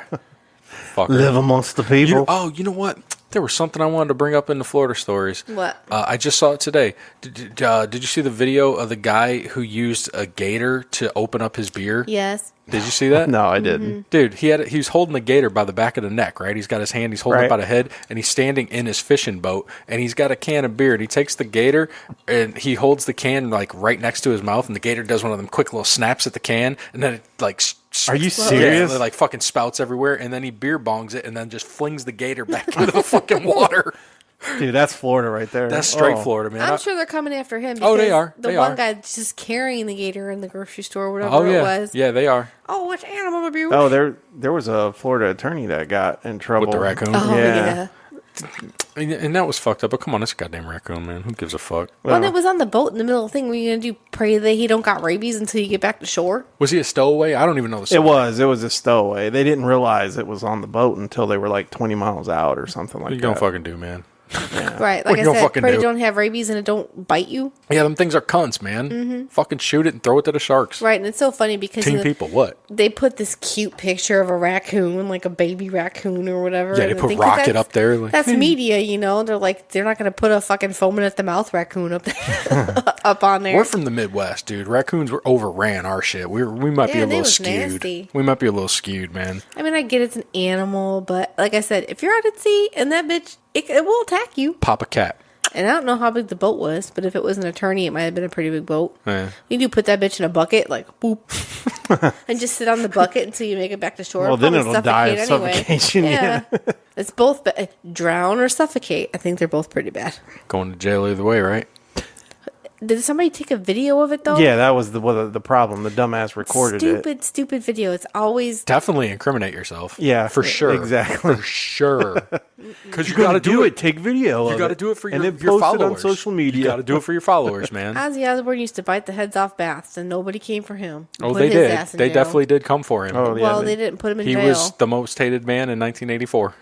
Fucker.
Live amongst the people.
You know what? There was something I wanted to bring up in the Florida stories.
What?
I just saw it today. Did you see the video of the guy who used a gator to open up his beer?
Yes.
Did you see that?
No, I didn't.
Dude, he was holding the gator by the back of the neck, right? He's got his hand, he's holding it
Right.
by the head, and he's standing in his fishing boat, and he's got a can of beer, and he takes the gator, and he holds the can like right next to his mouth, and the gator does one of them quick little snaps at the can, and then it like...
Are you
Yeah,
serious?
it, like fucking spouts everywhere, and then he beer bongs it, and then just flings the gator back into the fucking water.
Dude, that's Florida right there.
That's straight
Oh.
Florida, man.
I'm sure they're coming after him.
Oh, they
because
are.
The
They
one
are.
guy just carrying the gator in the grocery store, or whatever
Oh
it
yeah,
was.
yeah, they are.
Oh, which animal abuse?
Oh, there was a Florida attorney that got in trouble.
With the raccoon?
Oh,
Yeah.
yeah.
And that was fucked up. But come on, it's a goddamn raccoon, man. Who gives a fuck?
Well, and it was on the boat in the middle of the thing. Were you gonna do pray that he don't got rabies until you get back to shore?
Was he a stowaway? I don't even know the
It
story.
was a stowaway. They didn't realize it was on the boat until they were like 20 miles out or something
What
like
you gonna
that.
fucking do, man?
Right.
What
Like
you
I
gonna
said,
fucking
pray
do?
you don't have rabies and it don't bite you.
Yeah, them things are cunts, man.
Mm-hmm.
Fucking shoot it and throw it to the sharks.
Right. And it's so funny because
Teen people, what?
they put this cute picture of a raccoon, like a baby raccoon or whatever.
Yeah, they
and
put
think 'cause
Rocket
that's-
up there. Like,
That's
hey.
media, you know. They're like, they're not going to put a fucking foaming at the mouth raccoon up there, up on there.
We're from the Midwest, dude. Raccoons were overran our shit. We might be
Yeah,
a
they
little
was
skewed.
nasty.
We might be a little skewed, man.
I mean, I get it's an animal, but like I said, if you're out at sea and that bitch, it will attack you.
Pop a cat.
And I don't know how big the boat was, but if it was an attorney, it might have been a pretty big boat.
Yeah.
You do put that bitch in a bucket, like boop, and just sit on the bucket until you make it back to shore.
Well, then
Probably
it'll die of
suffocate anyway.
suffocation, yeah.
It's both drown or suffocate. I think they're both pretty bad.
Going to jail either way, right?
Did somebody take a video of it though?
Yeah, that was the problem. The dumbass recorded it.
Stupid video. It's always
Definitely incriminate yourself.
Yeah,
for sure.
exactly.
For sure. Because you
Gotta
got to do it.
Take video.
You
of
got to
it.
do it for
and
your
then post
followers.
it on social media.
You got to do it for your followers, man.
Ozzy Osbourne used to bite the heads off baths, and nobody came for him.
Oh,
Put
they
his
did.
ass in
They
jail.
definitely did come for him.
Oh, yeah,
Well, they didn't put him in
He
jail.
was the most hated man in 1984.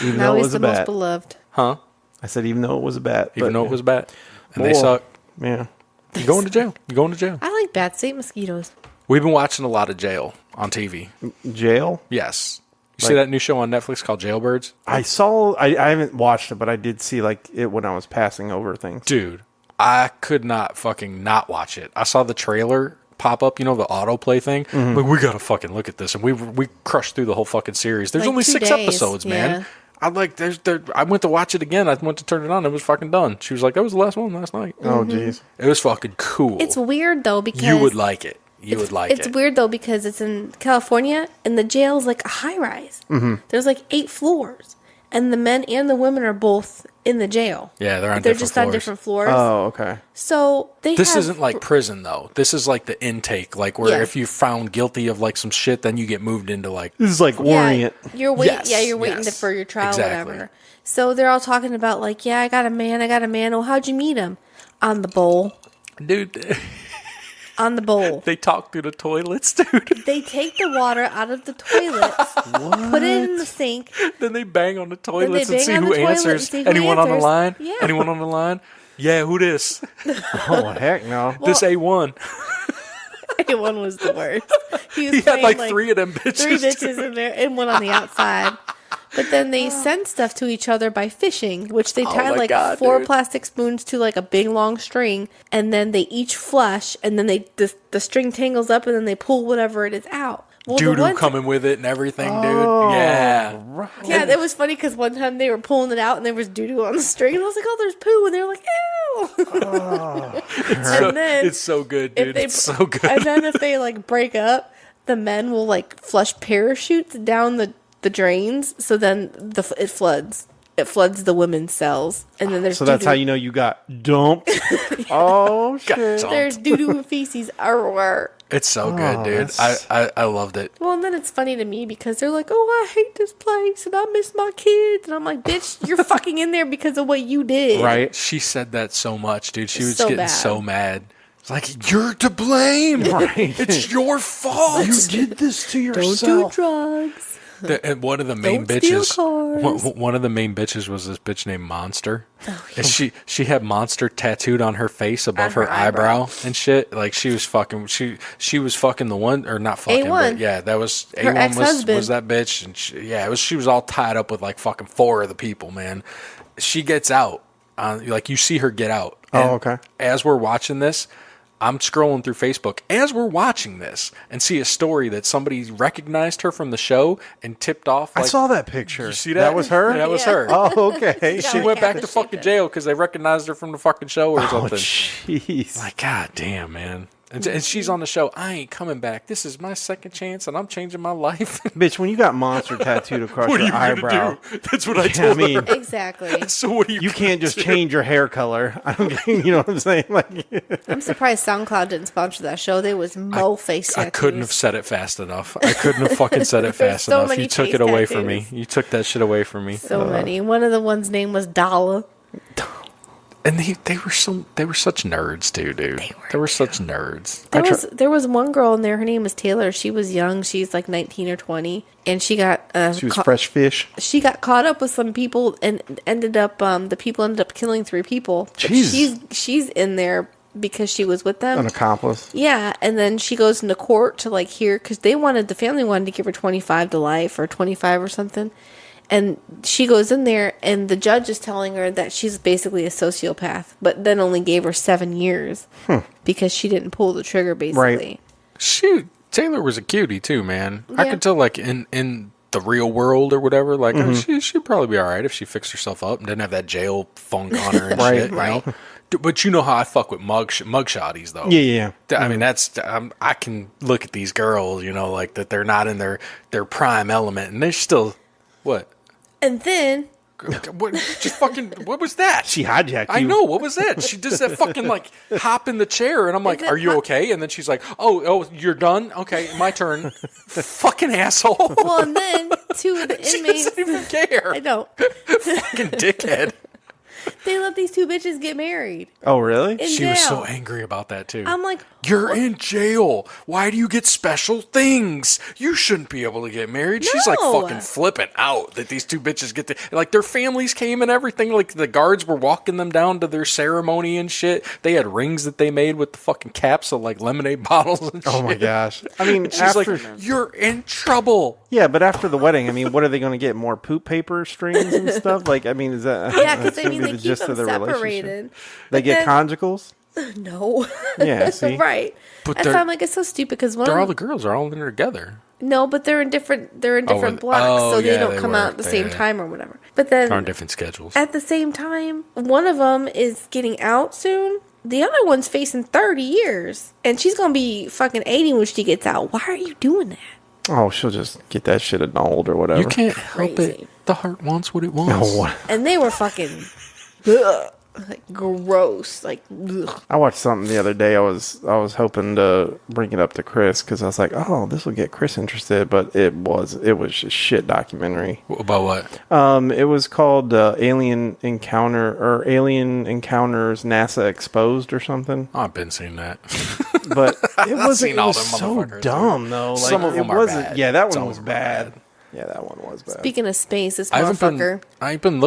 even
Now
though it
he's
was
the
a
most
bat.
beloved.
Huh?
I said even though it was a bat.
Even
but-
though it was bad. And they
Well,
suck.
Yeah.
You're going to jail. You're going to jail.
I like bats. Ain't mosquitoes.
We've been watching a lot of Jail on TV.
Jail?
Yes. You see that new show on Netflix called Jailbirds?
I saw. I haven't watched it, but I did see like it when I was passing over things.
Dude, I could not fucking not watch it. I saw the trailer pop up, the autoplay thing. Like, we gotta fucking look at this, and we crushed through the whole fucking series. There's
Like
only
2
6
days,
episodes, man.
yeah.
I went to watch it again. I went to turn it on. It was fucking done. She was like, "That was the last one last night."
Oh, jeez.
It was fucking cool.
It's weird though because
You would like it. You would like
It's
it.
weird though because it's in California and the jail is like a high rise. There's like 8 floors, and the men and the women are both in the jail.
Yeah, they're on
They're
different
just
floors.
on different floors.
Oh, okay.
So
This
have,
isn't like prison though. This is like the intake, like where
Yeah.
if you're found guilty of like some shit, then you get moved into like.
This is like Orient.
You're waiting.
Yes,
Yeah, you're waiting
yes,
for your trial,
exactly.
whatever. So they're all talking about like, yeah, I got a man. Well, how'd you meet him? On the bowl.
Dude,
On the bowl.
they talk through the toilets, dude.
They take the water out of the toilets, put it in the sink.
Then they bang on the toilets
bang
and see
on
who
the toilet
answers.
and see who
Anyone on the
answers.
line?
Yeah.
Anyone on the line? Yeah, who this?
Oh, heck no.
This A1.
One was the worst. He was
He had
playing,
like 3 of them bitches.
3 bitches in there and one on the outside. But then they send stuff to each other by fishing, which they tie
my
like
God,
4
dude.
plastic spoons to like a big long string, and then they each flush, and then the string tangles up, and then they pull whatever it is out. Well, the
Doo-doo
one
coming with it and everything, dude.
Oh,
Yeah.
yeah, it was funny because one time they were pulling it out, and there was doo doo on the string, and I was like, "Oh, there's poo," and they were like, "Ew." And then
It's so good,
if
dude.
they-
It's so good.
And then if they like break up, the men will like flush parachutes down the drains, so then it floods. It floods the women's cells, and then there's
So that's
doo-doo.
how you know you got dumped. Oh, shit.
There's doo doo and feces everywhere.
It's so good, dude.
that's-
I loved it.
Well, and then it's funny to me because they're like, "Oh, I hate this place and I miss my kids," and I'm like, "Bitch, you're fucking in there because of what you did."
Right?
She said that so much, dude. She
It's
was
so
getting
bad.
so mad. It's like, you're to blame.
Right.
It's your fault.
You did this to
Don't
yourself.
do drugs.
And one of the main
Don't steal
bitches,
cars.
one of the main bitches was this bitch named Monster,
Oh,
and she had Monster tattooed on her face above
On
her
her
eyebrow and shit. Like she was fucking the one, or not fucking, but
A1.
yeah, that was
Her
A1 was
ex-husband.
that bitch, and she was all tied up with like fucking 4 of the people, man. She gets out, like you see her get out.
Oh,
And
okay.
As we're watching this, I'm scrolling through Facebook as we're watching this and see a story that somebody recognized her from the show and tipped off.
I
Like,
saw that picture.
you see that?
That was her?
That was
Yeah.
her.
Oh, okay.
She went back to fucking jail because they recognized her from the fucking show or
Oh,
something.
jeez.
Like, god damn, man. And she's on the show. I ain't coming back. This is my second chance, and I'm changing my life.
Bitch, when you got monster tattooed across
What are
your
you gonna
eyebrow,
do? That's what I
Yeah,
told
I mean,
her.
Exactly.
So what are
you can't just change your hair color. I don't get, you know what I'm saying? Like,
I'm surprised SoundCloud didn't sponsor that show. They was mo face
I
tattoos.
couldn't have said it fast enough. I couldn't have fucking said it
There's
fast
so
enough.
many
You took
face
it away from me.
tattoos.
You took that shit away from me.
So many. One of the ones' name was Dala.
And they were such nerds too, dude. They were such nerds.
There was one girl in there. Her name was Taylor. She was young. She's like 19 or 20, and she got
she was fresh fish.
she got caught up with some people and ended up the people ended up killing 3 people. But
Jesus.
she's in there because she was with them.
An accomplice.
Yeah, and then she goes into court to like hear because the family wanted to give her 25 to life or 25 or something. And she goes in there, and the judge is telling her that she's basically a sociopath, but then only gave her 7 years because she didn't pull the trigger, basically.
Right.
Shoot, Taylor was a cutie too, man. I
Yeah.
could tell, like in the real world or whatever, like she'd probably be all right if she fixed herself up and didn't have that jail funk on her and
Right,
shit. You know? But you know how I fuck with mugshotties though.
Yeah.
I mean, that's I can look at these girls, you know, like that they're not in their prime element, and they're still what.
And then
What? Just fucking. What was that?
She hijacked you.
I know. What was that? She does that fucking like hop in the chair, and I'm like,
Is it
"Are you
my-
okay?" And then she's like, "Oh, you're done. Okay, my turn." Fucking asshole.
well, and then 2 of the
She
inmates.
doesn't even care.
I don't.
Fucking dickhead.
They let these 2 bitches get married
Oh, really?
in
She
jail.
was so angry about that too.
I'm like,
You're in jail. Why do you get special things? You shouldn't be able to get married. She's like
No.
fucking flipping out that these 2 bitches get to, like, their families came and everything. Like, the guards were walking them down to their ceremony and shit. They had rings that they made with the fucking caps of like lemonade bottles and shit.
Oh my gosh. I mean,
She's
after
like, you're in trouble.
yeah, but after the wedding, I mean, what are they going to get? More poop paper strings and stuff? Like, I mean, is that
yeah, because
that's
I
gonna
mean
be
they
the
keep
gist
them
of the relationship?
separated.
They
But
get
then-
conjugals.
No.
Yeah, see?
Right.
But
I
they're-
found like it's so stupid because one
They're all
of
the girls are all in there together.
no, but they're in different
were-
blocks,
oh,
so they
yeah,
don't
they
come
were.
out at the same
Yeah.
time or whatever. But then
They're on different schedules.
at the same time, one of them is getting out soon. The other one's facing 30 years, and she's gonna be fucking 80 when she gets out. Why are you doing that?
Oh, she'll just get that shit annulled or whatever.
You can't help
Crazy.
it. The heart wants what it wants.
No, what?
And they were fucking ugh, like gross. Like ugh.
I watched something the other day. I was hoping to bring it up to Chris because I was like, oh, this will get Chris interested, but it was a shit documentary.
About what?
It was called Alien Encounters NASA Exposed or something.
Oh, I've been seeing that.
But it wasn't.
seen
It
all
was
them
so
motherfuckers.
dumb though. Like,
Some of them
it
are
wasn't.
bad.
Yeah, that
Some
one
of
was
them are
bad.
bad.
Yeah, that one was bad.
Speaking of space, this
I ain't
motherfucker.
been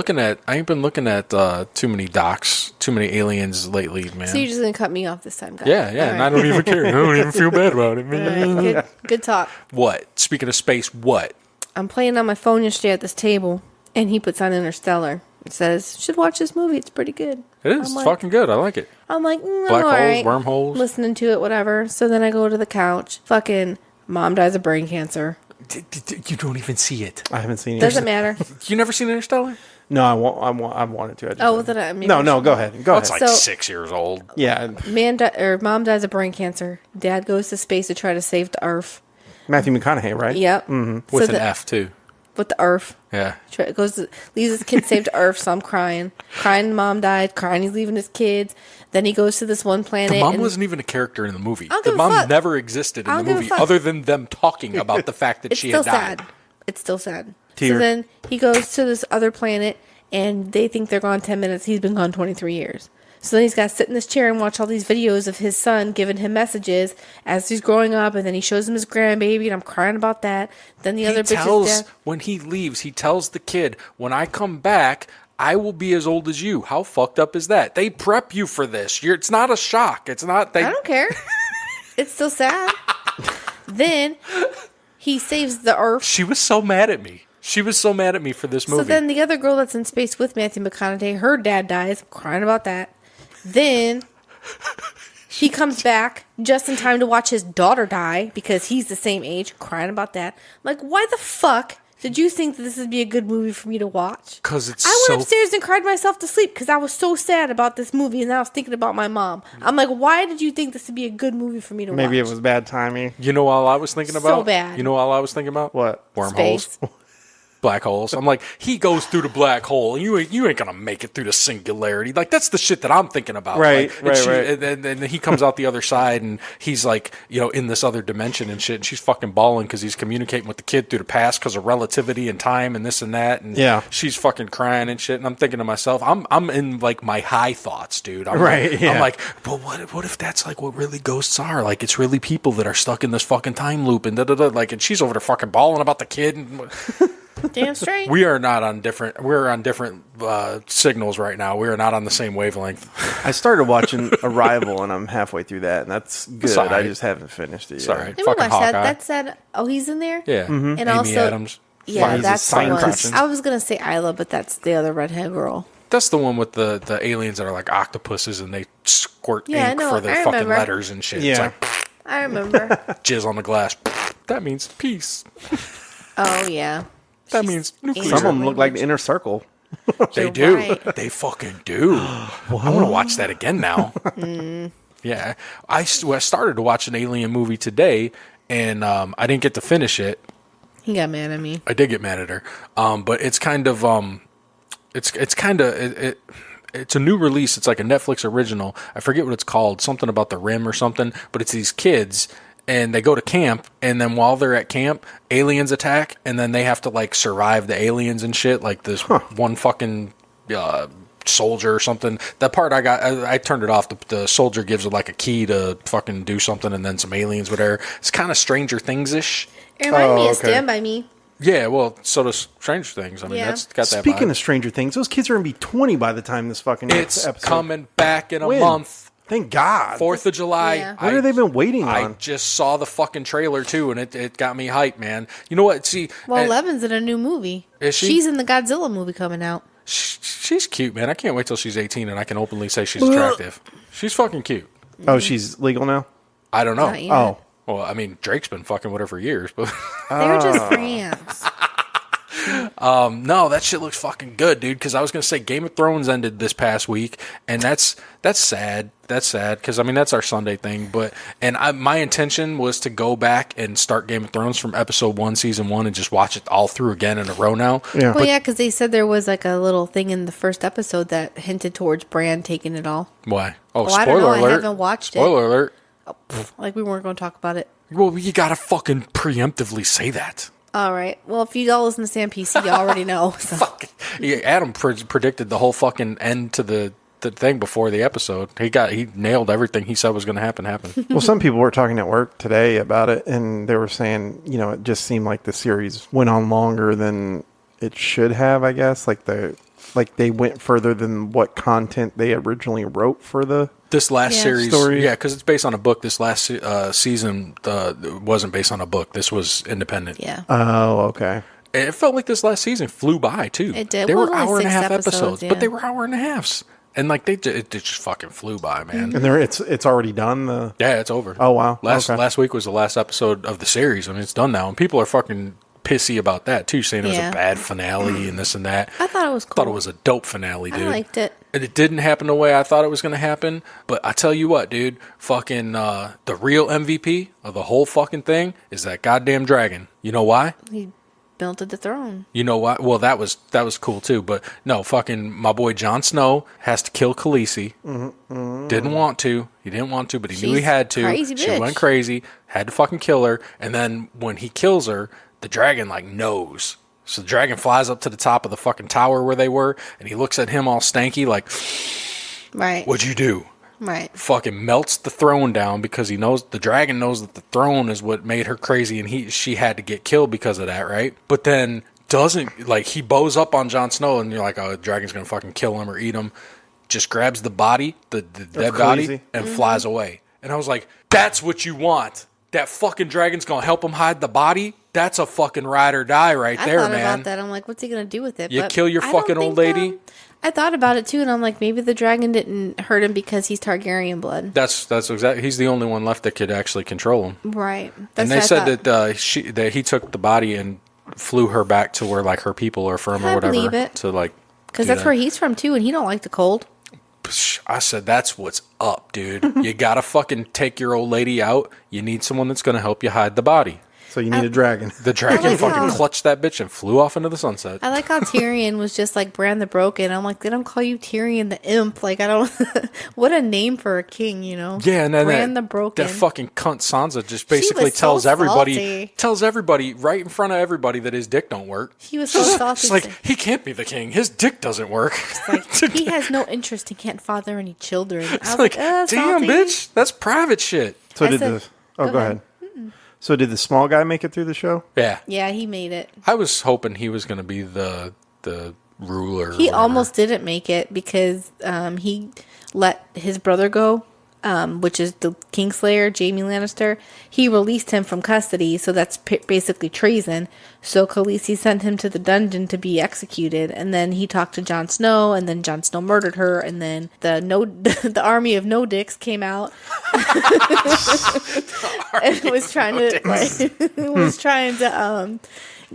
looking at too many docs, too many aliens lately, man.
So you're just gonna cut me off this time, guys?
Yeah,
All
and
right.
I don't even care. I don't even feel bad about it,
All
man.
right, good talk.
What? Speaking of space, what?
I'm playing on my phone yesterday at this table, and he puts on Interstellar. It says, "Should watch this movie. It's pretty good."
It is.
I'm like-
Fucking good. I like it.
I'm like,
Black
all
holes,
right.
wormholes.
Listening to it, whatever. So then I go to the couch. Fucking mom dies of brain cancer.
You don't even see it.
I haven't seen it.
Doesn't matter.
You never seen Interstellar?
No, I wanted to. I just
Oh,
haven't.
then I mean,
No, go ahead. Go
That's
ahead.
like
So-
6 years old.
Yeah,
Mom dies of brain cancer. Dad goes to space to try to save the Earth.
Matthew McConaughey, right?
Yep.
With an F, too.
With the Earth.
Yeah.
Leaves his kid saved to Earth, so I'm crying. Crying mom died, crying he's leaving his kids. Then he goes to this one planet.
The mom
and-
wasn't even a character in the movie.
I don't
The
give a
mom
fuck.
never existed
I
in
don't
the
give a
movie
fuck.
other than them talking about the fact that
It's
she
still
had died.
sad. It's still sad.
Tear.
So then he goes to this other planet, and they think they're gone 10 minutes. He's been gone 23 years. So then he's got to sit in this chair and watch all these videos of his son giving him messages as he's growing up, and then he shows him his grandbaby, and I'm crying about that. Then the other bitch is dead.
When he leaves, he tells the kid, when I come back, I will be as old as you. How fucked up is that? They prep you for this. It's not a shock. It's not.
I don't care. It's still sad. Then he saves the Earth.
She was so mad at me. She was so mad at me for this movie.
So then the other girl that's in space with Matthew McConaughey, her dad dies. I'm crying about that. Then he comes back just in time to watch his daughter die because he's the same age. Crying about that. Like, why the fuck did you think that this would be a good movie for me to watch?
Because it's
I
so...
went upstairs and cried myself to sleep because I was so sad about this movie and I was thinking about my mom. I'm like, why did you think this would be a good movie for me to watch?
Maybe it was bad timing.
You know all I was thinking about?
So bad.
You know all I was thinking about?
What?
Wormholes.
Space.
Black holes. I'm like, he goes through the black hole, and you ain't gonna make it through the singularity. Like, that's the shit that I'm thinking about.
Right,
Like,
right,
and
right.
And then he comes out the other side, and he's like, in this other dimension and shit. And she's fucking bawling because he's communicating with the kid through the past because of relativity and time and this and that. And
Yeah.
she's fucking crying and shit. And I'm thinking to myself, I'm in like my high thoughts, dude. I'm
Right,
Like,
yeah.
I'm like, but what if that's like what really ghosts are? Like, it's really people that are stuck in this fucking time loop and da da da. Like, and she's over there fucking bawling about the kid. And
Damn straight.
we're on different signals right now. We are not on the same wavelength.
I started watching Arrival, and I'm halfway through that, and that's good.
It's all
I
right.
just haven't finished it yet.
Sorry,
Let me
fucking
watch that.
Hawkeye.
That's sad. Oh, he's in there?
Yeah,
And
Amy
also,
Adams.
yeah,
He's a
that's the one.
scientist.
I was going to say Isla, but that's the other redhead girl.
That's the one with the aliens that are like octopuses and they squirt
Yeah, I
ink
know.
for the
I
fucking
remember.
letters and shit.
Yeah.
It's like
I remember.
jizz on the glass. That means peace.
Oh, yeah.
That means nuclear.
Some of them look like the Inner Circle.
They
You're
do.
right.
They fucking do. I want to watch that again now. Yeah. I started to watch an alien movie today, and I didn't get to finish it.
He got mad at me.
I did get mad at her. But it's kind of it's a new release. It's like a Netflix original. I forget what it's called. Something about the Rim or something. But it's these kids and they go to camp, and then while they're at camp, aliens attack, and then they have to like survive the aliens and shit. Like this one fucking soldier or something. That part I turned it off. The soldier gives it like a key to fucking do something, and then some aliens whatever. It's kind of Stranger Things ish.
It reminded me of
okay.
Stand By Me.
Yeah, well, so does Stranger Things. I mean,
Yeah.
that's got that.
Speaking
vibe.
of Stranger Things, those kids are going to be 20 by the time this fucking
It's
episode.
coming back in a
When?
month.
Thank God.
4th of July.
Yeah.
What have they been waiting
I
on?
just saw the fucking trailer too, and it got me hyped, man. You know what? See,
Well, Eleven's in a new movie.
Is she?
She's in the Godzilla movie coming out.
She's cute, man. I can't wait till she's 18 and I can openly say she's attractive. She's fucking cute.
Oh, she's legal now?
I don't know.
Not yet.
Oh.
Well, I mean, Drake's been fucking with her for years, but
They're just friends.
no, that shit looks fucking good, dude. Because I was gonna say Game of Thrones ended this past week, and that's sad. That's sad because I mean that's our Sunday thing. But my intention was to go back and start Game of Thrones from episode 1, season 1, and just watch it all through again in a row now.
Yeah.
Well, yeah, because they said there was like a little thing in the first episode that hinted towards Bran taking it all.
Why? Oh,
I don't know.
spoiler alert!
I haven't watched it.
Spoiler alert!
Like we weren't going to talk about it.
Well, you gotta fucking preemptively say that.
All right. Well, if you all listen to Sam PC, you already know. So.
Fuck. Yeah, Adam predicted the whole fucking end to the thing before the episode. He nailed everything he said was going to happen.
Well, some people were talking at work today about it, and they were saying, it just seemed like the series went on longer than it should have, I guess. Like they went further than what content they originally wrote for
this last series.
Story.
Yeah, because it's based on a book. This last season wasn't based on a book. This was independent.
Yeah.
Oh, okay.
And it felt like this last season flew by too.
It did.
They
Well,
were
only
hour and a
6
half episodes,
yeah.
but they were hour and a halves, and like it just fucking flew by, man.
And it's already done.
Yeah, it's over.
Oh wow.
Last week was the last episode of the series. I mean, it's done now, and people are fucking pissy about that too, saying it was a bad finale and this and that.
I thought it was cool.
Thought it was a dope finale, dude.
I liked it.
And it didn't happen the way I thought it was going to happen. But I tell you what, dude, fucking the real MVP of the whole fucking thing is that goddamn dragon. You know why?
He built the throne.
You know why? Well, that was cool too. But no, fucking my boy Jon Snow has to kill Khaleesi. Didn't want to. He didn't want to, but he knew he had to.
Crazy
She
bitch.
went crazy. Had to fucking kill her. And then when he kills her, the dragon like knows. So the dragon flies up to the top of the fucking tower where they were, and he looks at him all stanky like,
Right.
"What'd you do?"
Right.
Fucking melts the throne down because the dragon knows that the throne is what made her crazy, and she had to get killed because of that, right? But then doesn't, like, he bows up on Jon Snow, and you're like, oh, the dragon's gonna fucking kill him or eat him. Just grabs the body, the dead body, and flies away. And I was like, that's what you want. That fucking dragon's gonna help him hide the body. That's a fucking ride or die right
I
there,
thought
man.
about that. I'm like, what's he gonna do with it?
You
But
kill your
I don't
fucking old
think,
lady.
I thought about it too, and I'm like, maybe the dragon didn't hurt him because he's Targaryen blood.
That's exactly. He's the only one left that could actually control him.
Right.
And they said that he took the body and flew her back to where like her people are from or
I
whatever.
believe it.
To like,
because
do
that's
that.
where he's from too, and he don't like the cold.
I said, that's what's up, dude. You gotta fucking take your old lady out. You need someone that's gonna help you hide the body.
So you need a dragon.
The dragon
like
fucking
how-
clutched that bitch and flew off into the sunset.
I like how Tyrion was just like Bran the Broken. I'm like, they don't call you Tyrion the Imp. Like, I don't. What a name for a king, you know?
Yeah, and then
Bran the Broken.
that fucking cunt Sansa just
She
basically
was so
tells everybody
salty.
right in front of everybody that his dick don't work.
He was so salty.
It's like he can't be the king. His dick doesn't work.
Like, he has no interest and can't father any children. I
It's
was
like,
like,
damn,
salty.
bitch, that's private shit.
So
I
did
said-
the go
go
ahead. So did the small guy make it through the show?
Yeah,
Yeah, he made it.
I was hoping he was going to be the ruler. or
He
whatever.
almost didn't make it because he let his brother go, which is the Kingslayer, Jaime Lannister. He released him from custody, so that's basically treason. So Khaleesi sent him to the dungeon to be executed, and then he talked to Jon Snow, and then Jon Snow murdered her, and then the army of no dicks came out and was trying to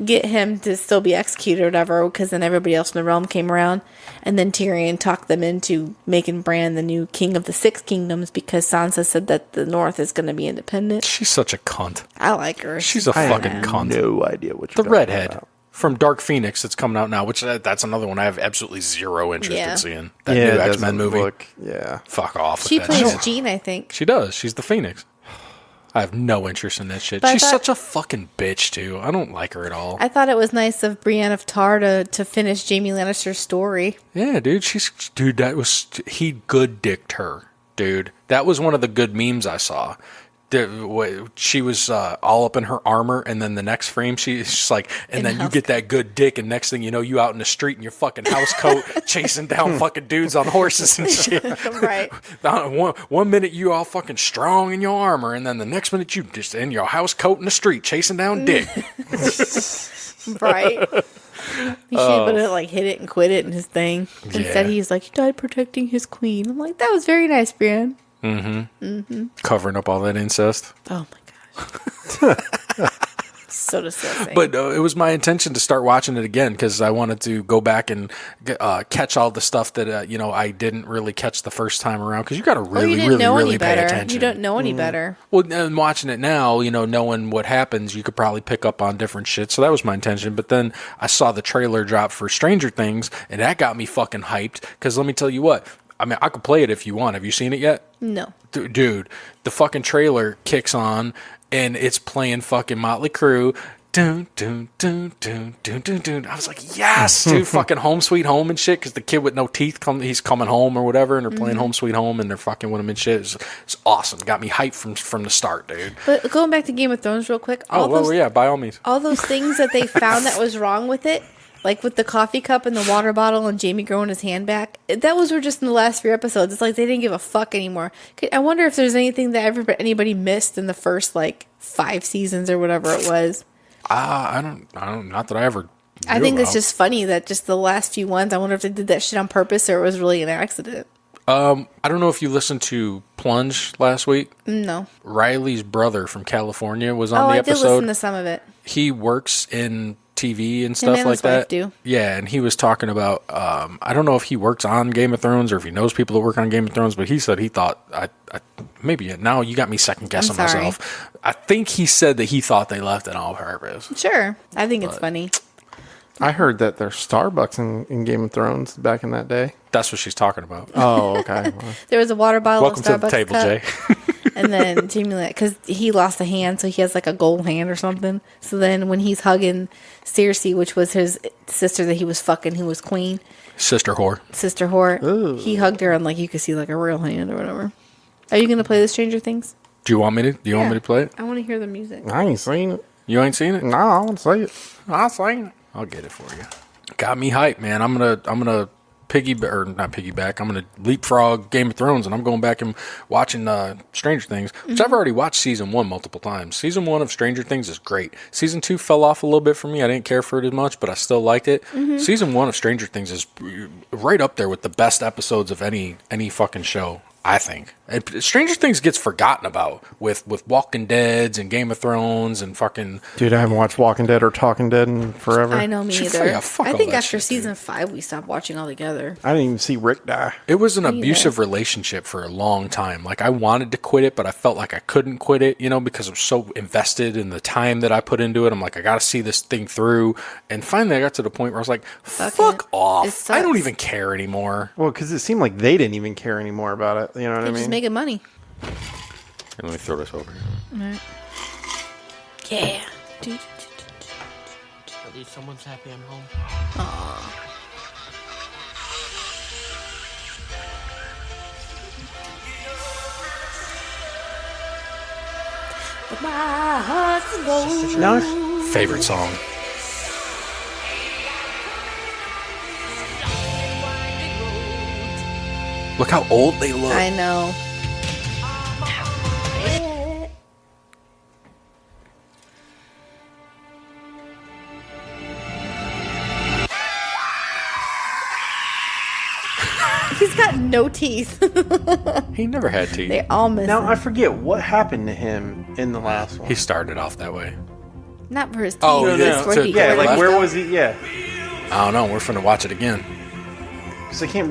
get him to still be executed or whatever, because then everybody else in the realm came around, and then Tyrion talked them into making Bran the new king of the Six Kingdoms because Sansa said that the North is going to be independent.
She's such a cunt.
I like her.
She's a fucking cunt.
No idea what
The
you're talking
redhead
about.
from Dark Phoenix that's coming out now, which that's another one I have absolutely zero interest
Yeah.
in seeing. That
Yeah,
new
it
X-Men
doesn't
movie.
look- yeah.
Fuck off with
She
that
plays
shit.
Jean, I think.
She does. She's the Phoenix. I have no interest in that shit.
But I
She's
thought-
such a fucking bitch, too. I don't like her at all.
I thought it was nice of Brienne of Tar to finish Jaime Lannister's story.
Yeah, dude. He good dicked her, dude. That was one of the good memes I saw. She was all up in her armor, and then the next frame, she's just like, and then you get that good dick, and next thing you know, you out in the street in your fucking house coat, chasing down fucking dudes on horses and shit.
Right.
One minute you all fucking strong in your armor, and then the next minute you just in your house coat in the street, chasing down dick.
Right. He should have like hit it and quit it in his thing. Instead, he's like, he died protecting his queen. I'm like, that was very nice, Brienne.
Covering up all that incest.
Oh my gosh. So disgusting.
But it was my intention to start watching it again because I wanted to go back and catch all the stuff that I didn't really catch the first time around. Because you got to really pay attention.
You don't know any better.
Well, and watching it now, knowing what happens, you could probably pick up on different shit. So that was my intention. But then I saw the trailer drop for Stranger Things, and that got me fucking hyped. Because let me tell you what. I mean, I could play it if you want. Have you seen it yet?
No.
Dude, the fucking trailer kicks on, and it's playing fucking Motley Crue. Dun, dun, dun, dun, dun, dun, dun. I was like, yes, dude, fucking Home Sweet Home and shit, because the kid with no teeth, he's coming home or whatever, and they're playing Home Sweet Home, and they're fucking with him and shit. It's awesome. Got me hyped from the start, dude.
But going back to Game of Thrones real quick.
By all means.
All those things that they found that was wrong with it, like with the coffee cup and the water bottle and Jamie growing his hand back, were just in the last 3 episodes. It's like they didn't give a fuck anymore. I wonder if there's anything that anybody missed in the first 5 seasons or whatever it was.
I don't. Not that I ever.
I think it's just funny that just the last few ones. I wonder if they did that shit on purpose or it was really an accident.
I don't know if you listened to Plunge last week.
No.
Riley's brother from California was on the episode.
I did listen to some of it.
He works in TV and stuff like that.
Do.
Yeah, and he was talking about I don't know if he works on Game of Thrones or if he knows people that work on Game of Thrones, but he said he thought maybe now you got me second guessing myself. I think he said that he thought they left it on purpose.
Sure. I think it's funny.
I heard that there's Starbucks in Game of Thrones back in that day.
That's what she's talking about.
Oh, okay. Well.
There was a water bottle.
Welcome to the table,
cup.
Jay.
And then Jamie, because he lost a hand, so he has like a gold hand or something. So then when he's hugging Cersei, which was his sister that he was fucking, who was queen.
Sister whore.
Ooh.
He hugged her and you could see like a real hand or whatever. Are you going to play the Stranger Things?
Do you want me to? Do you want me to play it?
I want to hear the music.
I ain't seen it.
You ain't seen it?
No, I want to see it.
I'll sing it. I'll get it for you. Got me hyped, man. I'm gonna not piggyback. I'm gonna leapfrog Game of Thrones, and I'm going back and watching Stranger Things, which I've already watched season 1 multiple times. Season 1 of Stranger Things is great. Season 2 fell off a little bit for me. I didn't care for it as much, but I still liked it. Season 1 of Stranger Things is right up there with the best episodes of any fucking show, I think. Stranger Things gets forgotten about with Walking Deads and Game of Thrones and fucking...
Dude, I haven't watched Walking Dead or Talking Dead in forever.
I know, me either.
Yeah,
I think after season 5 we stopped watching altogether.
I didn't even see Rick die.
It was an abusive relationship for a long time. I wanted to quit it, but I felt like I couldn't quit it, because I was so invested in the time that I put into it. I'm like, I got to see this thing through. And finally I got to the point where I was like, fuck off. I don't even care anymore.
Well, because it seemed like they didn't even care anymore about it. You know what I mean?
Just making money.
Let me throw this over here.
All right. Yeah.
At least someone's happy I'm home.
Aww. My heart's gold.
Favorite song. Look how old they look.
I know. He's got no teeth.
He never had teeth.
They all miss
Now,
him.
I forget what happened to him in the last one.
He started off that way.
Not for his teeth.
Oh,
it's where he
yeah,
left
where
them.
was he? Yeah.
I don't know. We're finna watch it again.
Because I can't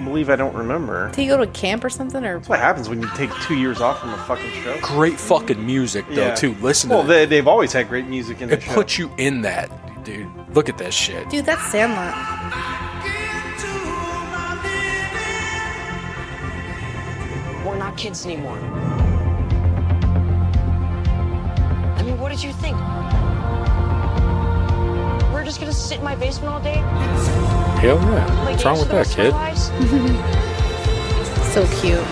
believe I don't remember.
Did he go to camp or something? Or
That's what happens when you take 2 years off from a fucking show.
Great fucking music, though,
Yeah.
too. Listen
Well,
to it.
they've always had great music in the
It
show.
puts you in that, dude. Look at that shit.
dude, that's Sandlot.
We're not kids anymore. I mean, what did you think? We're just gonna sit in my basement all day?
Hell yeah.
Play
What's wrong
games
with
for the
that,
rest of
kid?
our lives?
So cute.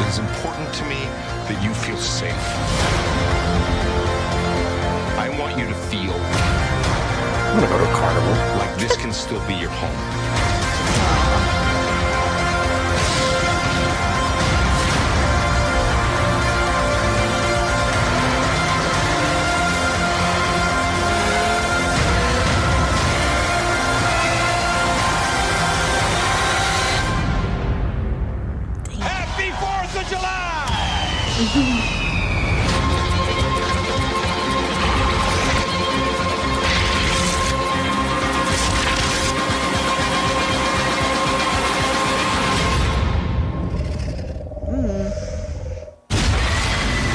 It is important to me that you feel safe. I want you to feel
I'm gonna go to a carnival.
like this can still be your home.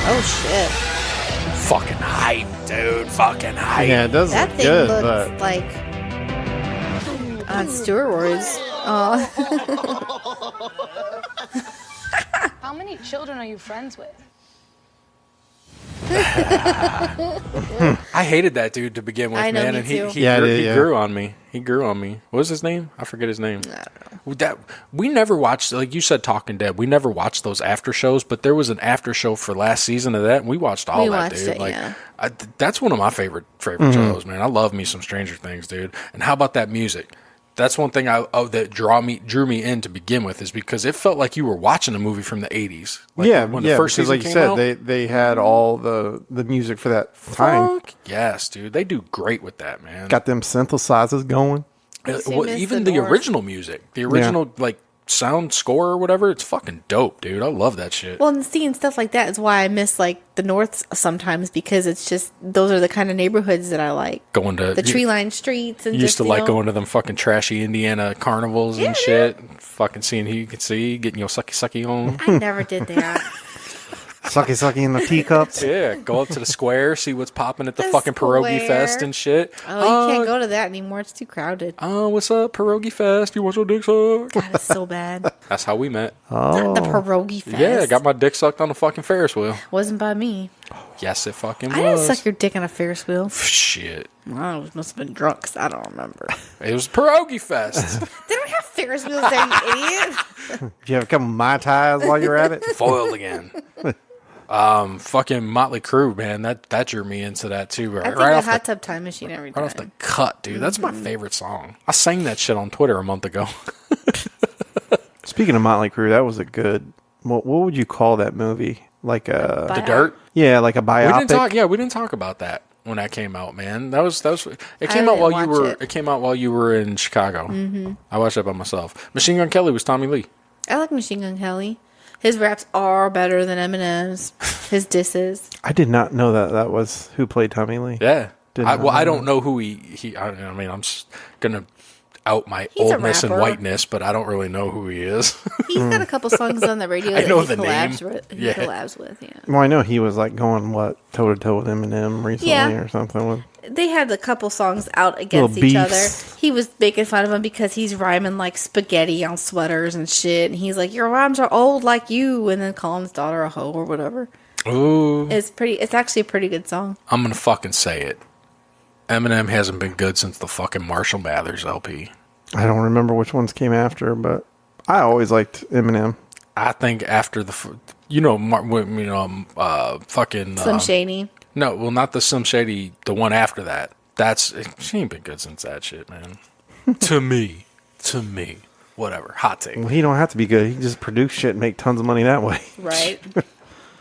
Oh shit!
Fucking hype, dude. Fucking hype.
Yeah, it does
That
look
thing
good,
looks
but
like on steroids. Oh.
How many children are you friends with?
I hated that dude to begin with,
I know,
man,
me
and
too.
he
Yeah, I
grew,
did,
he
yeah.
grew on me. He grew on me. What was his name? I forget his name.
I don't know.
That we never watched, like you said, Talking Dead. We never watched those after shows, but there was an after show for last season of that, and we watched all
We
that,
watched
dude.
it,
Like,
yeah.
that's one of my favorite shows, man. I love me some Stranger Things, dude. And how about that music? That's one thing that drew me in to begin with, is because it felt like you were watching a movie from the 80s. Like when the first
because
season
like you
came
said,
out.
they had all the music for that time.
Fuck yes, dude. They do great with that, man.
Got them synthesizers going.
Well, even the original music, the original like sound score or whatever, it's fucking dope, dude. I love that shit.
Well, and seeing stuff like that is why I miss like the North sometimes, because it's just those are the kind of neighborhoods that I like.
Going to
The tree-lined streets and
you used
just,
to
you
like
know,
going to them fucking trashy Indiana carnivals and shit. Fucking seeing who you could see, getting your sucky on.
I never did that.
Sucky in the teacups.
Yeah, go up to the square, see what's popping at the
The
fucking pierogi
square.
fest and shit.
Oh, you can't go to that anymore. It's too crowded.
Oh, what's up, pierogi fest? You want your dick sucked?
God, it's so bad.
That's how we met.
Oh,
The pierogi fest.
Yeah, I got my dick sucked on the fucking Ferris wheel.
Wasn't by me.
Yes, it fucking
I didn't
was.
suck your dick on a Ferris wheel.
Shit.
I must have been drunk 'cause I don't remember.
It was pierogi fest.
They don't have Ferris wheels there, you idiot.
did you have a couple of Mai Tais while you were at it?
Foiled again. Fucking Motley Crue, man. That drew me into that too.
I think
Right
the
off
Hot Tub Time Machine every
Right off
time.
the cut, dude. That's my favorite song. I sang that shit on Twitter a month ago.
Speaking of Motley Crue, that was a good. What would you call that movie? Like a
The Dirt.
Yeah, like a biopic.
We didn't talk about that when that came out, man. That was it
I
came out
didn't
while you
watch
were
it.
it came out while you were in Chicago. Mm-hmm. I watched that by myself. Machine Gun Kelly was Tommy Lee.
I like Machine Gun Kelly. His raps are better than Eminem's. His disses.
I did not know that was who played Tommy Lee.
Yeah.
Did not know
I don't
that.
know who he I mean, I'm just gonna out my
He's a
oldness and
rapper.
whiteness, but I don't really know who he is.
He's got a couple songs on the radio
I
that
know
he
the
collabs
name.
with.
Yeah.
Collabs with, yeah.
Well, I know he was like going toe to toe with Eminem recently
Yeah.
or something. With
They had a couple songs out against
Little
each
beefs.
other. He was making fun of him because he's rhyming like spaghetti on sweaters and shit. And he's like, "Your rhymes are old like you," and then calling his daughter a hoe or whatever.
Ooh.
It's actually a pretty good song.
I'm gonna fucking say it. Eminem hasn't been good since the fucking Marshall Mathers LP.
I don't remember which ones came after, but I always liked Eminem.
I think after fucking
Slim Shady.
No, well, not the Slim Shady. The one after that. She ain't been good since that shit, man. to me, whatever. Hot take.
Well, he don't have to be good. He can just produce shit and make tons of money that way.
Right.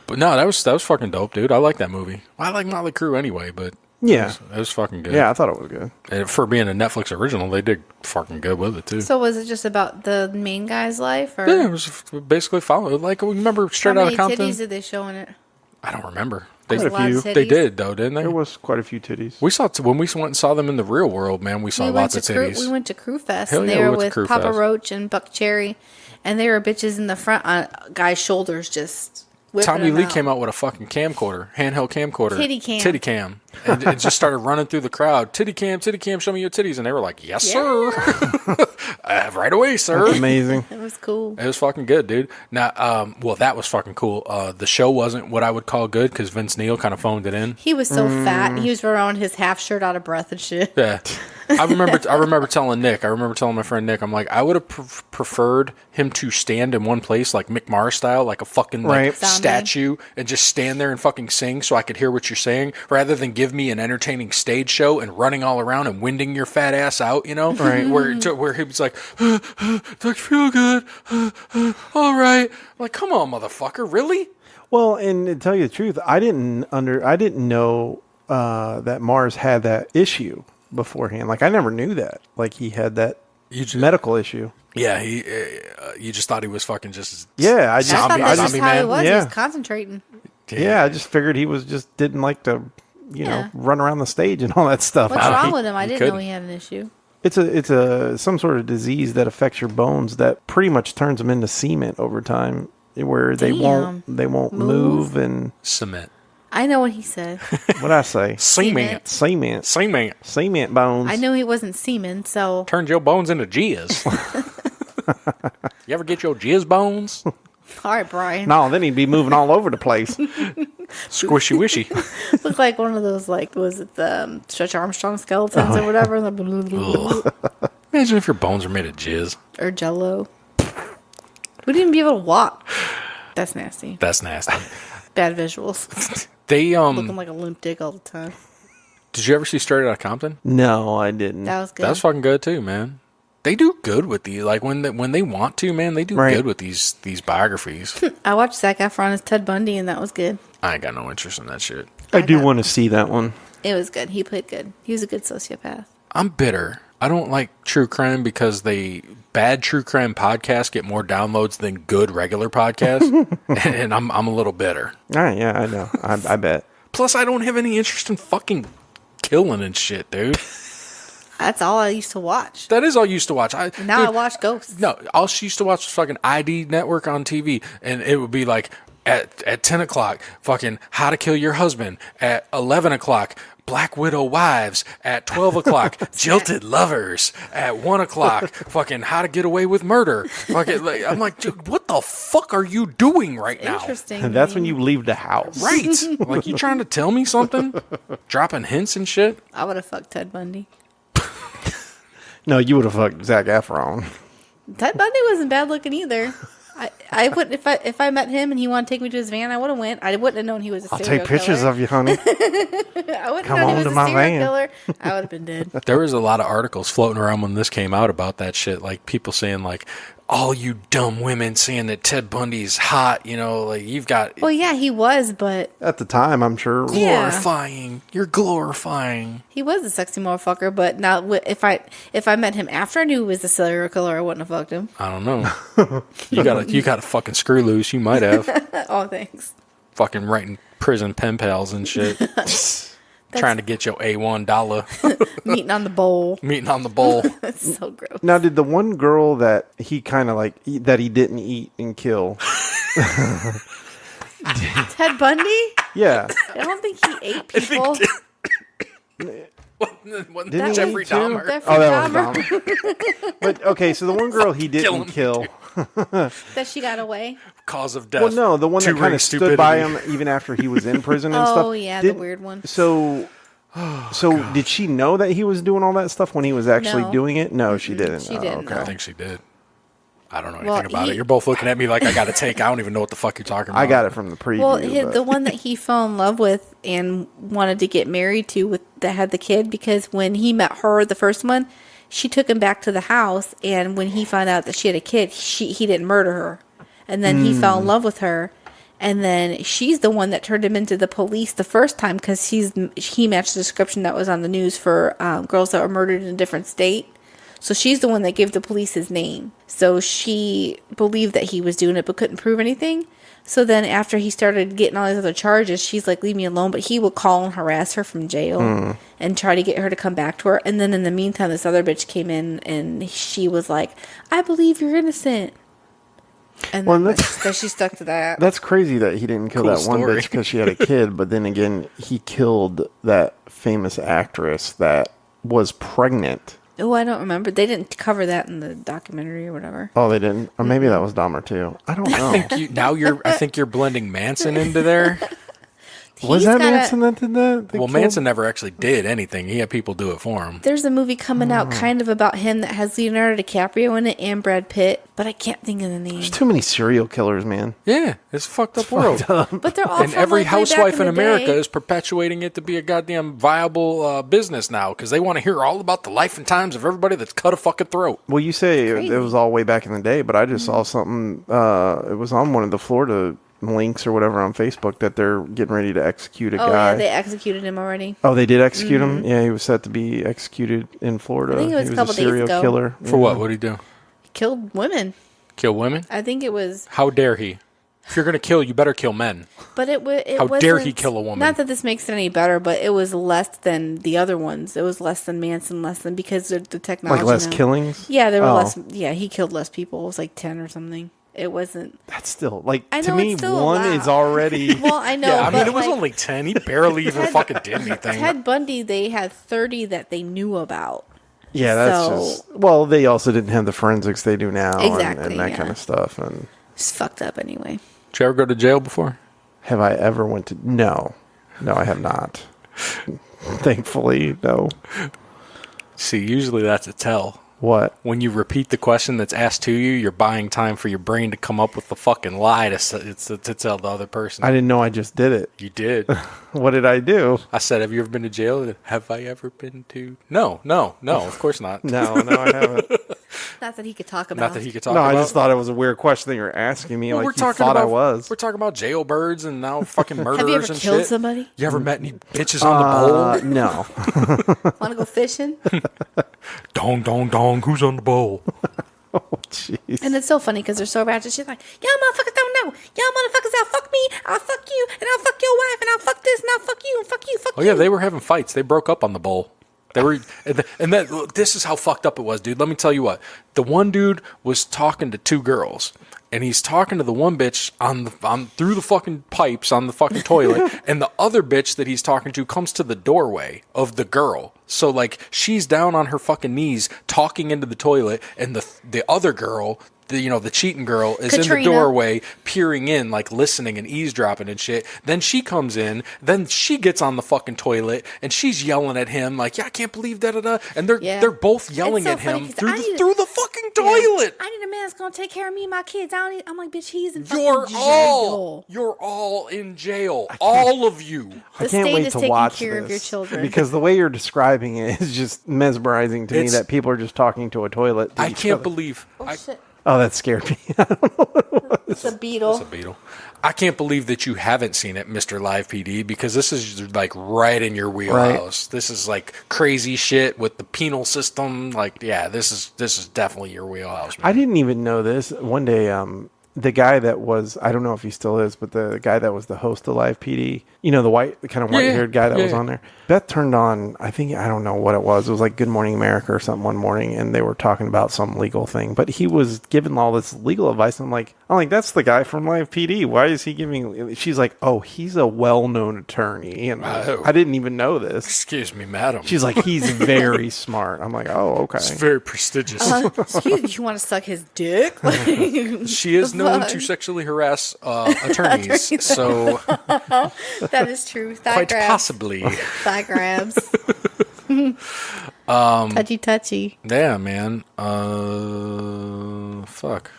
But no, that was fucking dope, dude. I like that movie. I like Motley Crue anyway, but
Yeah.
it was fucking good.
Yeah, I thought it was good.
And for being a Netflix original, they did fucking good with it too.
So was it just about the main guy's life, or
Yeah, it was basically following. Like, remember Straight
how
Outta
many
Compton?
titties did they show in it?
I don't remember.
Quite a few.
They did though, didn't they?
There was quite a few titties.
We saw when we went and saw them in the real world, man. We saw lots of titties.
We went to Crew Fest,
Hell
and
yeah,
they
we
were
went to
with
Crew
Papa
Fest.
Roach and Buck Cherry, and they were bitches in the front on guys' shoulders, just whipping
Tommy
them
Lee
out.
came out with a fucking camcorder, handheld camcorder,
Titty cam.
and it just started running through the crowd. Titty cam, show me your titties, and they were like, "Yes, sir, right away, sir."
That's amazing.
It was cool.
It was fucking good, dude. Now, well, that was fucking cool. The show wasn't what I would call good because Vince Neil kind of phoned it in.
He was so fat. He was wearing his half shirt out of breath and shit.
Yeah, I remember telling Nick. I remember telling my friend Nick. I'm like, I would have preferred him to stand in one place, like Mick Mars style, like a fucking
Right.
statue, and just stand there and fucking sing, so I could hear what you're saying, rather than give me an entertaining stage show and running all around and winding your fat ass out. You know,
Right.
where he was like, "I feel good, all right." I'm like, come on, motherfucker, really?
Well, and to tell you the truth, I didn't know that Mars had that issue beforehand. Like I never knew that. Like he had that medical issue.
Yeah, you just thought he was fucking just
Yeah, I
I thought
zombie-
that's
I
just
just-
how he
man.
was. He
Yeah.
was concentrating.
Yeah, I just figured he didn't like to, run around the stage and all that stuff.
What's wrong with him? I didn't know he had an issue.
It's a some sort of disease that affects your bones that pretty much turns them into cement over time, where they won't move and
cement.
I know what he said.
What'd I say?
Cement.
Cement bones.
I know he wasn't semen, so
turns your bones into jizz. You ever get your jizz bones?
All right, Brian.
No, then he'd be moving all over the place.
Squishy wishy.
Look like one of those, was it the Stretch Armstrong skeletons or whatever?
Imagine if your bones are made of jizz.
Or Jell-O. We'd even be able to walk. That's nasty.
That's nasty.
Bad visuals.
They
looking like a limp dick all the time.
Did you ever see Straight Outta Compton?
No, I didn't.
That was good.
That was fucking good too, man. They do good with these. Like when they want to, man, they do good with these biographies.
I watched Zac Efron as Ted Bundy, and that was good.
I ain't got no interest in that shit.
I do want to see that one.
It was good. He played good. He was a good sociopath.
I'm bitter. I don't like true crime because bad true crime podcasts get more downloads than good regular podcasts, and I'm a little bitter.
All right, yeah, I know. I bet.
Plus, I don't have any interest in fucking killing and shit, dude.
That's all I used to watch.
That is all I used to watch.
I watch Ghosts.
No, all she used to watch was fucking ID Network on TV, and it would be like at 10 o'clock, fucking How to Kill Your Husband. At 11 o'clock, Black Widow Wives. At 12 o'clock, Jilted Lovers. At 1 o'clock, fucking How to Get Away with Murder. Fucking, I'm like, dude, what the fuck are you doing right now?
Interesting.
And that's when you leave the house.
Right. Like, you trying to tell me something? Dropping hints and shit?
I would have fucked Ted Bundy.
No, you would have fucked Zac Efron.
Ted Bundy wasn't bad looking either. I would if I met him and he wanted to take me to his van, I would have went. I wouldn't have known he was a serial killer.
I'll take pictures of you, honey.
I wouldn't have known he was a serial killer. I would have been dead.
There was a lot of articles floating around when this came out about that shit. Like people saying like, all you dumb women saying that Ted Bundy's hot, like you've got...
Well, yeah, he was, but...
At the time, I'm sure.
Glorifying. Yeah. You're glorifying.
He was a sexy motherfucker, but now if I met him after I knew he was a serial killer, I wouldn't have fucked him.
I don't know. You got a fucking screw loose. You might have.
Oh, thanks.
Fucking writing prison pen pals and shit. Trying to get your $1.
Meeting on the bowl.
Meeting on the bowl.
That's so gross.
Now, did the one girl that he kind of that he didn't eat and kill?
Ted Bundy?
Yeah.
I don't think he ate people.
Wasn't that Jeffrey Dahmer?
That was Dahmer. But okay, so the one girl he didn't kill.
That she got away?
Cause of death.
Well, no, the one that kind of stood by him even after he was in prison and stuff.
Oh, yeah, the weird one.
So did she know that he was doing all that stuff when he was actually doing it? No, she didn't.
She didn't.
Okay.
I think she did. I don't know anything about it. You're both looking at me like I got to take. I don't even know what the fuck you're talking about.
I got it from the preview.
Well, the one that he fell in love with and wanted to get married to that had the kid, because when he met her, the first one, she took him back to the house, and when he found out that she had a kid, he didn't murder her. And then he fell in love with her, and then she's the one that turned him into the police the first time because he matched the description that was on the news for girls that were murdered in a different state. So she's the one that gave the police his name. So she believed that he was doing it but couldn't prove anything. So then after he started getting all these other charges, she's like, leave me alone. But he would call and harass her from jail and try to get her to come back to her. And then in the meantime, this other bitch came in and she was like, I believe you're innocent. And so she stuck to that.
That's crazy that he didn't kill that one bitch because she had a kid. But then again, he killed that famous actress that was pregnant.
Oh, I don't remember. They didn't cover that in the documentary or whatever.
Oh, they didn't? Or maybe that was Dahmer too. I don't know.
I think you're blending Manson into there.
Was that Manson that did that?
Well, Manson never actually did anything. He had people do it for him.
There's a movie coming out kind of about him that has Leonardo DiCaprio in it and Brad Pitt, but I can't think of the name.
There's too many serial killers, man.
Yeah, it's a fucked up world.
But they're all
and every housewife in America is perpetuating it to be a goddamn viable business now because they want to hear all about the life and times of everybody that's cut a fucking throat.
Well, you say it was all way back in the day, but I just saw something. It was on one of the Florida links or whatever on Facebook that they're getting ready to execute a guy.
Oh, yeah, they executed him already.
Oh, they did execute him? Yeah, he was set to be executed in Florida.
I think it was
he
a couple
a serial
days ago.
killer.
For what? What did he do?
He killed women.
Kill women?
I think it was...
How dare he? If you're gonna kill, you better kill men.
But it
How dare he kill a woman?
Not that this makes it any better, but it was less than the other ones. It was less than Manson, because of the technology.
Like less
now.
killings?
Yeah, there were
Oh.
less. Yeah, he killed less people. It was like 10 or something. It wasn't.
That's still like
I
to
know,
me
it's still a
one
lot.
is already.
Well, I know.
Yeah, I mean,
but
it was
like,
only 10. He barely even fucking did anything.
Ted Bundy, they had 30 that they knew about.
Yeah, that's
So-
just. Well, they also didn't have the forensics they do now,
Exactly,
and that
yeah.
kind of stuff. And
It's fucked up anyway.
Did you ever go to jail before?
have I ever went to? No, I have not. Thankfully, no.
See, usually that's a tell.
What?
When you repeat the question that's asked to you, you're buying time for your brain to come up with the fucking lie to tell the other person.
I didn't know I just did it.
You did.
What did I do?
I said, have you ever been to jail? Have I ever been to? No, of course not.
No, I haven't.
Not that he could talk about.
Not that he could talk
No,
about.
I just thought it was a weird question that you were asking me.
Well,
like you thought I was.
We're talking about jailbirds and now fucking murderers
Have you ever
and
killed
shit.
somebody?
You ever met any bitches on the bowl?
No.
Want to go fishing?
Dong, dong, dong. Who's on the bowl?
Jeez.
And it's so funny because they're so ratchet. She's like, y'all motherfuckers don't know. Y'all motherfuckers, I'll fuck me, I'll fuck you, and I'll fuck your wife, and I'll fuck this, and I'll fuck you, and fuck you, fuck
Oh
you.
yeah, they were having fights. They broke up on the bowl. They were, and that this is how fucked up it was, dude. Let me tell you what. The one dude was talking to two girls, and he's talking to the one bitch on through the fucking pipes on the fucking toilet, and the other bitch that he's talking to comes to the doorway of the girl. So like she's down on her fucking knees talking into the toilet, and the other girl, the cheating girl, is in
Katrina.
the doorway peering in, like listening and eavesdropping and shit. Then she comes in, then she gets on the fucking toilet and she's yelling at him like, "Yeah, I can't believe da." And they're both yelling
It's so
at
funny
him
'cause
through the fucking toilet.
I need a man that's gonna take care of me and my kids. I'm like, bitch, he's in
You're
fucking
all
jail.
in jail, all of you.
I
The
can't
state
wait
is
to
taking
watch
care of your
this,
children.
because the way you're describing it is just mesmerizing to me.
It's-
That people are just talking to a toilet. To
I
each
can't
other.
believe.
Shit.
Oh, that scared me.
It's a beetle.
It's a beetle. I can't believe that you haven't seen it, Mr. Live PD, because this is like right in your wheelhouse. This is like crazy shit with the penal system. Like, yeah, this is definitely your wheelhouse, man.
I didn't even know this. One day, the guy that was, I don't know if he still is, but the guy that was the host of Live PD, the kind of white-haired guy that was on there, Beth turned on, I don't know what it was. It was like Good Morning America or something one morning, and they were talking about some legal thing. But he was giving all this legal advice. I'm like, that's the guy from Live PD. Why is he giving? She's like, oh, he's a well-known attorney. And I didn't even know this.
Excuse me, madam.
She's like, he's very smart. I'm like, oh, okay.
It's very prestigious.
Excuse me, you want to suck his dick?
She is known to sexually harass attorneys, so
That is true. Thigh
quite
grabs.
possibly.
Thigh grabs. Touchy.
Yeah, man. Fuck.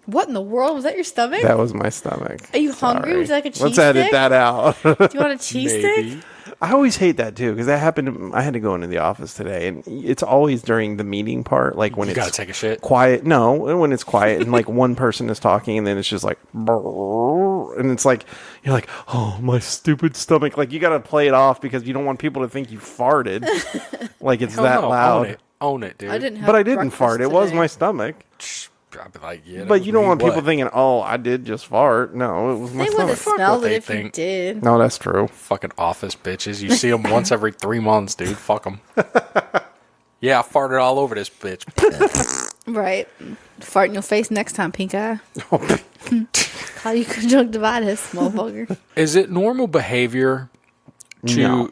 What in the world? Was that your stomach?
That was my stomach.
Are you hungry?
Sorry.
Would you like a cheese
Let's edit
stick?
that out.
Do you want a cheese stick?
I always hate that too, because that happened. I had to go into the office today, and it's always during the meeting part, like when
You
it's
gotta take a shit.
quiet. No, when it's quiet and like one person is talking, and then it's just like, brrr, and it's like you're like, oh, my stupid stomach. Like you got to play it off because you don't want people to think you farted. Like it's
Hell
that
no,
loud.
Own it, dude.
I didn't have
But I didn't
breakfast
fart. It was
today.
my stomach.
I'd be like, yeah,
But you don't want
what?
people thinking, oh, I did just fart. No, it was my
They would have
stomach.
smelled
what
it
they
if you
think.
did.
No, that's true.
Fucking office bitches. You see them once every 3 months, dude. Fuck them. Yeah, I farted all over this bitch.
Right. Fart in your face next time, pink eye. Call you conjunctivitis, motherfucker.
Is it normal behavior to?
No.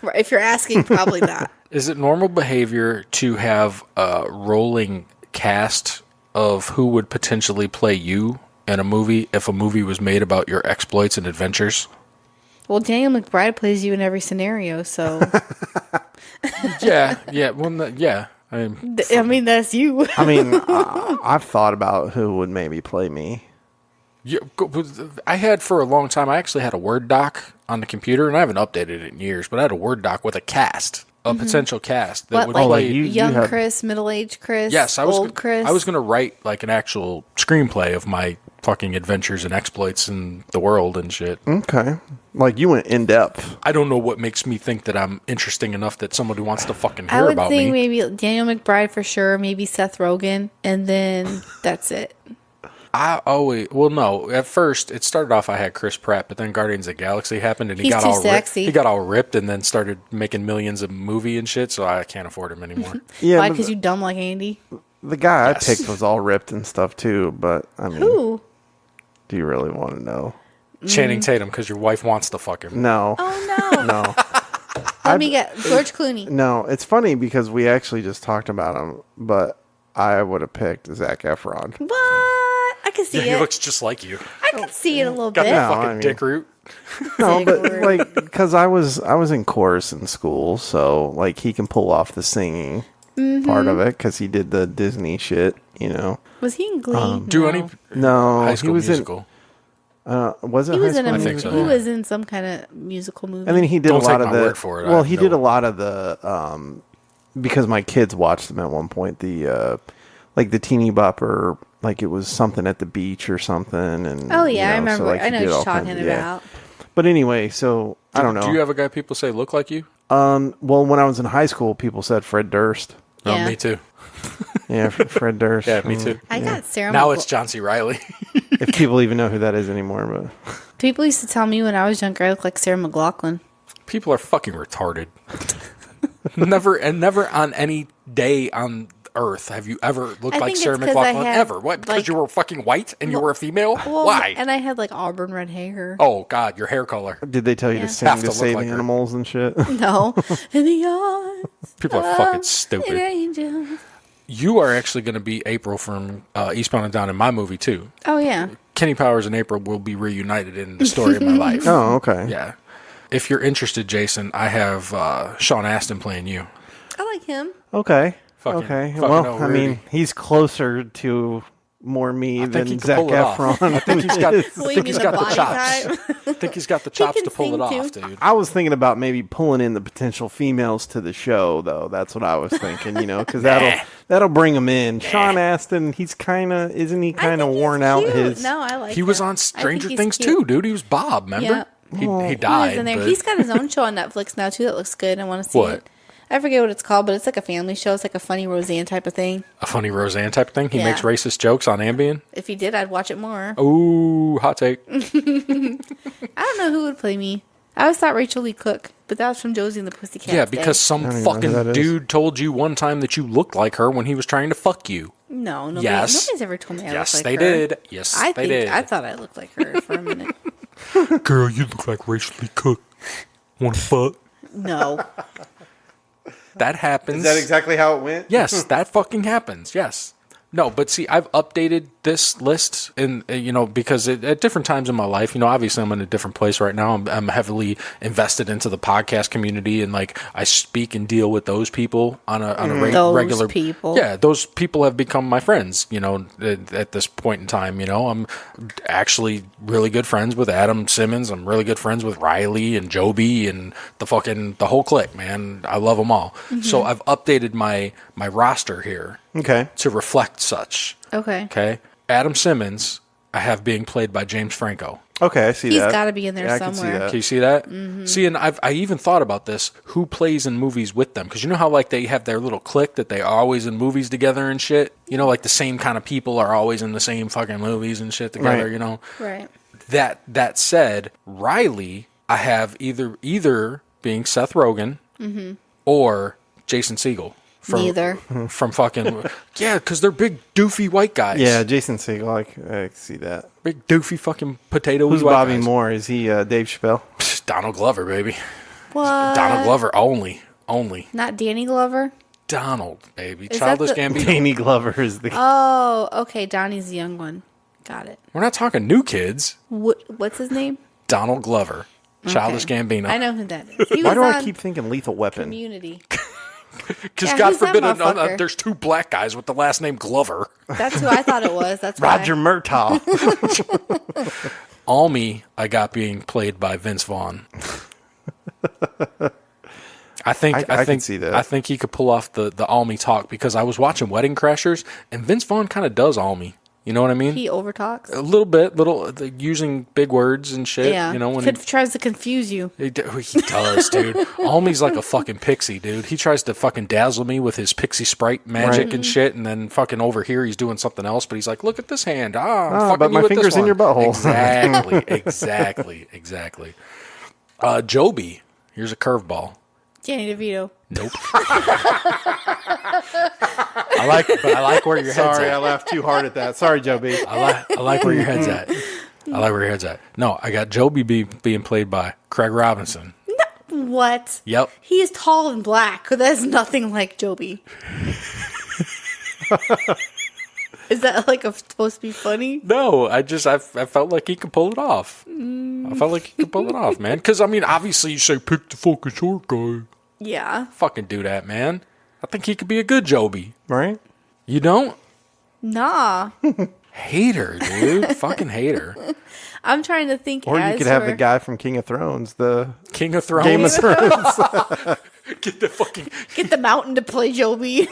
Right, if you're asking, probably not.
Is it normal behavior to have a rolling cast of who would potentially play you in a movie if a movie was made about your exploits and adventures?
Well, Daniel McBride plays you in every scenario, so
Yeah. Well, yeah.
I mean that's you.
I mean, I've thought about who would maybe play me.
Yeah, I had for a long time. I actually had a Word doc on the computer, and I haven't updated it in years. But I had a Word doc with a cast, a potential cast that
What,
would
like
play.
young
have-
Chris, middle-aged Chris,
Yes, I was.
old Chris.
I was going to write like an actual screenplay of my fucking adventures and exploits in the world and shit.
Okay. Like you went in depth.
I don't know what makes me think that I'm interesting enough that somebody wants to fucking
I
hear
would
about
think
me.
maybe Daniel McBride for sure, maybe Seth Rogen, and then that's it.
No. At first, it started off I had Chris Pratt, but then Guardians of the Galaxy happened, and he
He's
got
too
all
sexy.
he got all ripped, and then started making millions of movie and shit. So I can't afford him anymore.
Yeah,
Why?
but
Because you dumb like Andy.
the guy
Yes.
I picked was all ripped and stuff too. But I mean,
Who?
do you really want to know?
Channing Tatum, because your wife wants to fuck him.
No,
Oh no.
no,
Let me get George Clooney.
no. It's funny because we actually just talked about him, but I would have picked Zac Efron.
What? I can see
Yeah, he
it.
looks just like you.
I can see it a little
Got
bit.
that
No,
fucking
I mean-
dick root.
No, but
Dick
like because I was in chorus in school, so like he can pull off the singing part of it because he did the Disney shit, you know.
Was he in Glee?
Do
No.
any
No,
High
he
School
was
Musical?
was it
He
High
was in
School
a
I think
movie.
so,
He
yeah.
was in some kind of musical movie.
And then he did
Don't
a lot
take
of
my
the.
word for it. I
Well,
have
he
no-
did a lot of the because my kids watched them at one point. The like the Teeny Bopper, like it was something at the beach or something. And
Oh yeah, I
you know,
remember.
so, like,
I
he
know
did
what you're
all kinds
talking
of- yeah.
about.
But anyway, so I don't know.
Do you have a guy people say look like you?
Well, when I was in high school, people said Fred Durst.
Oh,
Yeah.
me too.
Yeah, Fred Durst.
Yeah, me too.
I got Sarah.
Now
McLachlan.
it's John C. Riley.
If people even know who that is anymore, but
People used to tell me when I was younger I looked like Sarah McLaughlin.
People are fucking retarded. Never on any day on Earth have you ever looked
I
like
think
Sarah
it's 'cause I
McLachlan
had,
ever. What? Because
like-
you were fucking white and you were a female?
Well,
Why?
And I had like auburn red hair.
Oh God, your hair color.
did they tell you
Yeah.
to sing
Have
to
to look
save
like her.
animals and shit?
No, in the arms
People are fucking
of an
stupid.
angel.
You are actually going to be April from Eastbound and Down in my movie too.
Oh yeah.
Kenny Powers and April will be reunited in the story of my life.
Oh, okay.
Yeah. If you're interested, Jason, I have Sean Astin playing you.
I like him.
Okay.
Fucking-
okay.
fucking
Well,
old
I mean,
Rudy.
he's closer to more me
I think
than
he could
Zac
pull it off.
Efron.
I think he's got. I
Well, you
think
mean
he's
the
got the
body
chops.
type?
I think he's got the chops
can
to pull it
sing,
off,
too.
dude.
I was thinking about maybe pulling in the potential females to the show, though. That's what I was thinking, you know, because that'll bring them in. Sean Astin, he's isn't he kind of worn out?
Cute.
His
No, I like
He was
him.
on
I think
Stranger
he's
Things
cute.
too, dude. He was Bob. Remember?
Yeah.
He
He
died.
was in there.
but-
He's got his own show on Netflix now too. That looks good. I want to see
What?
it. I forget what it's called, but it's like a family show. It's like a funny Roseanne type of thing.
a funny Roseanne type of thing. He
Yeah.
makes racist jokes on Ambien.
If he did, I'd watch it more.
Ooh, hot take.
I don't know who would play me. I always thought Rachel Lee Cook, but that was from Josie and the Pussycats.
Yeah, because some
I don't even know who that
fucking
is.
dude told you one time that you looked like her when he was trying to fuck you.
No, nobody,
Yes.
nobody's ever told me I
Yes,
looked
they
like her.
did. Yes,
I
they
think
did.
I thought I looked like her for a minute.
Girl, you look like Rachel Lee Cook. Want to fuck?
No,
That happens.
Is that exactly how it went?
Yes, that fucking happens. Yes. No, but see, I've updated this list, and because at different times in my life, obviously I'm in a different place right now. I'm heavily invested into the podcast community, and like I speak and deal with those people on a
Those
regular.
people.
Yeah, those people have become my friends. At this point in time, I'm actually really good friends with Adam Simmons. I'm really good friends with Riley and Joby and the whole clique. Man, I love them all. So I've updated my roster here.
Okay.
To reflect such.
okay.
Okay. Adam Simmons, I have being played by James Franco.
Okay, I see
He's
that.
got to be in there
Yeah, I can see
somewhere.
that.
Can you see that? See, and I even thought about this. Who plays in movies with them? Because you know how like they have their little clique that they are always in movies together and shit. Like the same kind of people are always in the same fucking movies and shit together.
Right.
Right.
That said, Riley, I have either being Seth Rogen or Jason Segel.
Neither.
From fucking yeah, because they're big doofy white guys.
Yeah, Jason Segel, I can see that.
Big doofy fucking potato.
Who's
white
Bobby
guys.
Moore? Is he Dave Chappelle?
Donald Glover, baby.
What?
Donald Glover only.
Not Danny Glover.
Donald, baby.
Is
Childish
that
Gambino.
Danny Glover is the.
Oh, okay. Donnie's the young one. Got it.
We're not talking new kids.
What's his name?
Donald Glover. Childish
Okay.
Gambino.
I know who that is. He
Why
was
do I
on
keep thinking Lethal Weapon?
Community.
Because
Yeah,
God
who's that
forbid
motherfucker?
there's two black guys with the last name Glover.
That's who I thought it was. That's why.
Roger Murtaugh.
Almy, I got being played by Vince Vaughn. I think
I can see that.
I think he could pull off the Almy talk because I was watching Wedding Crashers and Vince Vaughn kind of does Almy. You know what I mean?
He overtalks.
A little bit, using big words and shit.
Yeah.
You know, when
tries to confuse you.
he does, dude. Homie's like a fucking pixie, dude. He tries to fucking dazzle me with his pixie sprite magic and shit, and then fucking over here he's doing something else, but he's like, look at this hand. I'm fucking
but
you
my
with this
finger's in
one.
your butthole.
Exactly. Joby, here's a curveball.
Danny DeVito.
Nope. I like where your head's
Sorry,
at.
I laughed too hard at that. Sorry, Joe B.
I like where your head's at. No, I got Joby being played by Craig Robinson.
What?
Yep.
He is tall and black. That's nothing like Joby. Is that like supposed to be funny?
No, I felt like he could pull it off. I felt like he could pull it off, man. Because, I mean, obviously you say pick the fucking short guy.
Yeah.
Fucking do that, man. I think he could be a good Joby.
Right?
You don't?
Nah.
Hater, dude. Fucking hater.
I'm trying to think.
Or you could have the guy from King of Thrones, the
King of Thrones.
Game of Thrones.
Get
the mountain to play Joby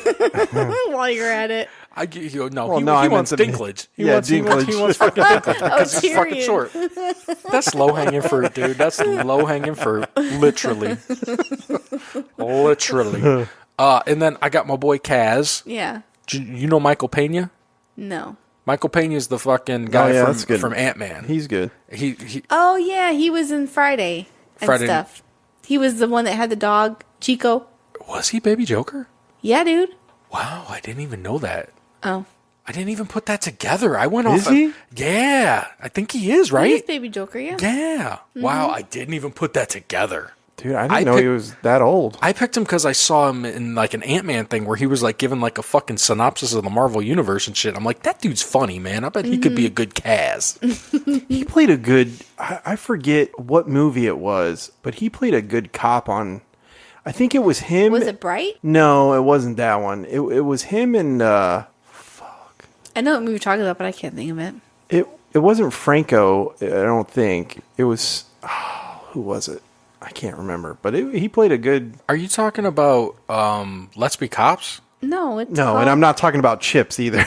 while you're at it.
He
I
wants
meant to be-
Dinklage.
Dinklage.
He wants fucking Dinklage because he's fucking
Tyrion.
short. That's low hanging fruit, dude. That's low hanging fruit. Literally. And then I got my boy Kaz.
Yeah.
You know Michael Pena?
No.
Michael Pena is the fucking guy
that's good.
from Ant-Man.
He's good.
He
Oh yeah, he was in Friday and
Friday.
stuff. He was the one that had the dog, Chico.
was he Baby Joker?
Yeah, dude.
Wow, I didn't even know that.
Oh.
I didn't even put that together. I went
Is
off.
he?
Yeah, I think he is, right?
He is Baby Joker, yeah.
Yeah. Wow, I didn't even put that together.
Dude, I didn't know he was that old.
I picked him because I saw him in like an Ant-Man thing where he was like giving like a fucking synopsis of the Marvel Universe and shit. I'm like, that dude's funny, man. I bet he could be a good Kaz.
He played a good... I forget what movie it was, but he played a good cop on... I think it was him...
Was it Bright?
No, it wasn't that one. It was him and...
I know what movie you're talking about, but I can't think of it.
It wasn't Franco, I don't think. It was... who was it? I can't remember, but he played a good...
Are you talking about Let's Be Cops?
No, it's
No, and I'm not talking about Chips either.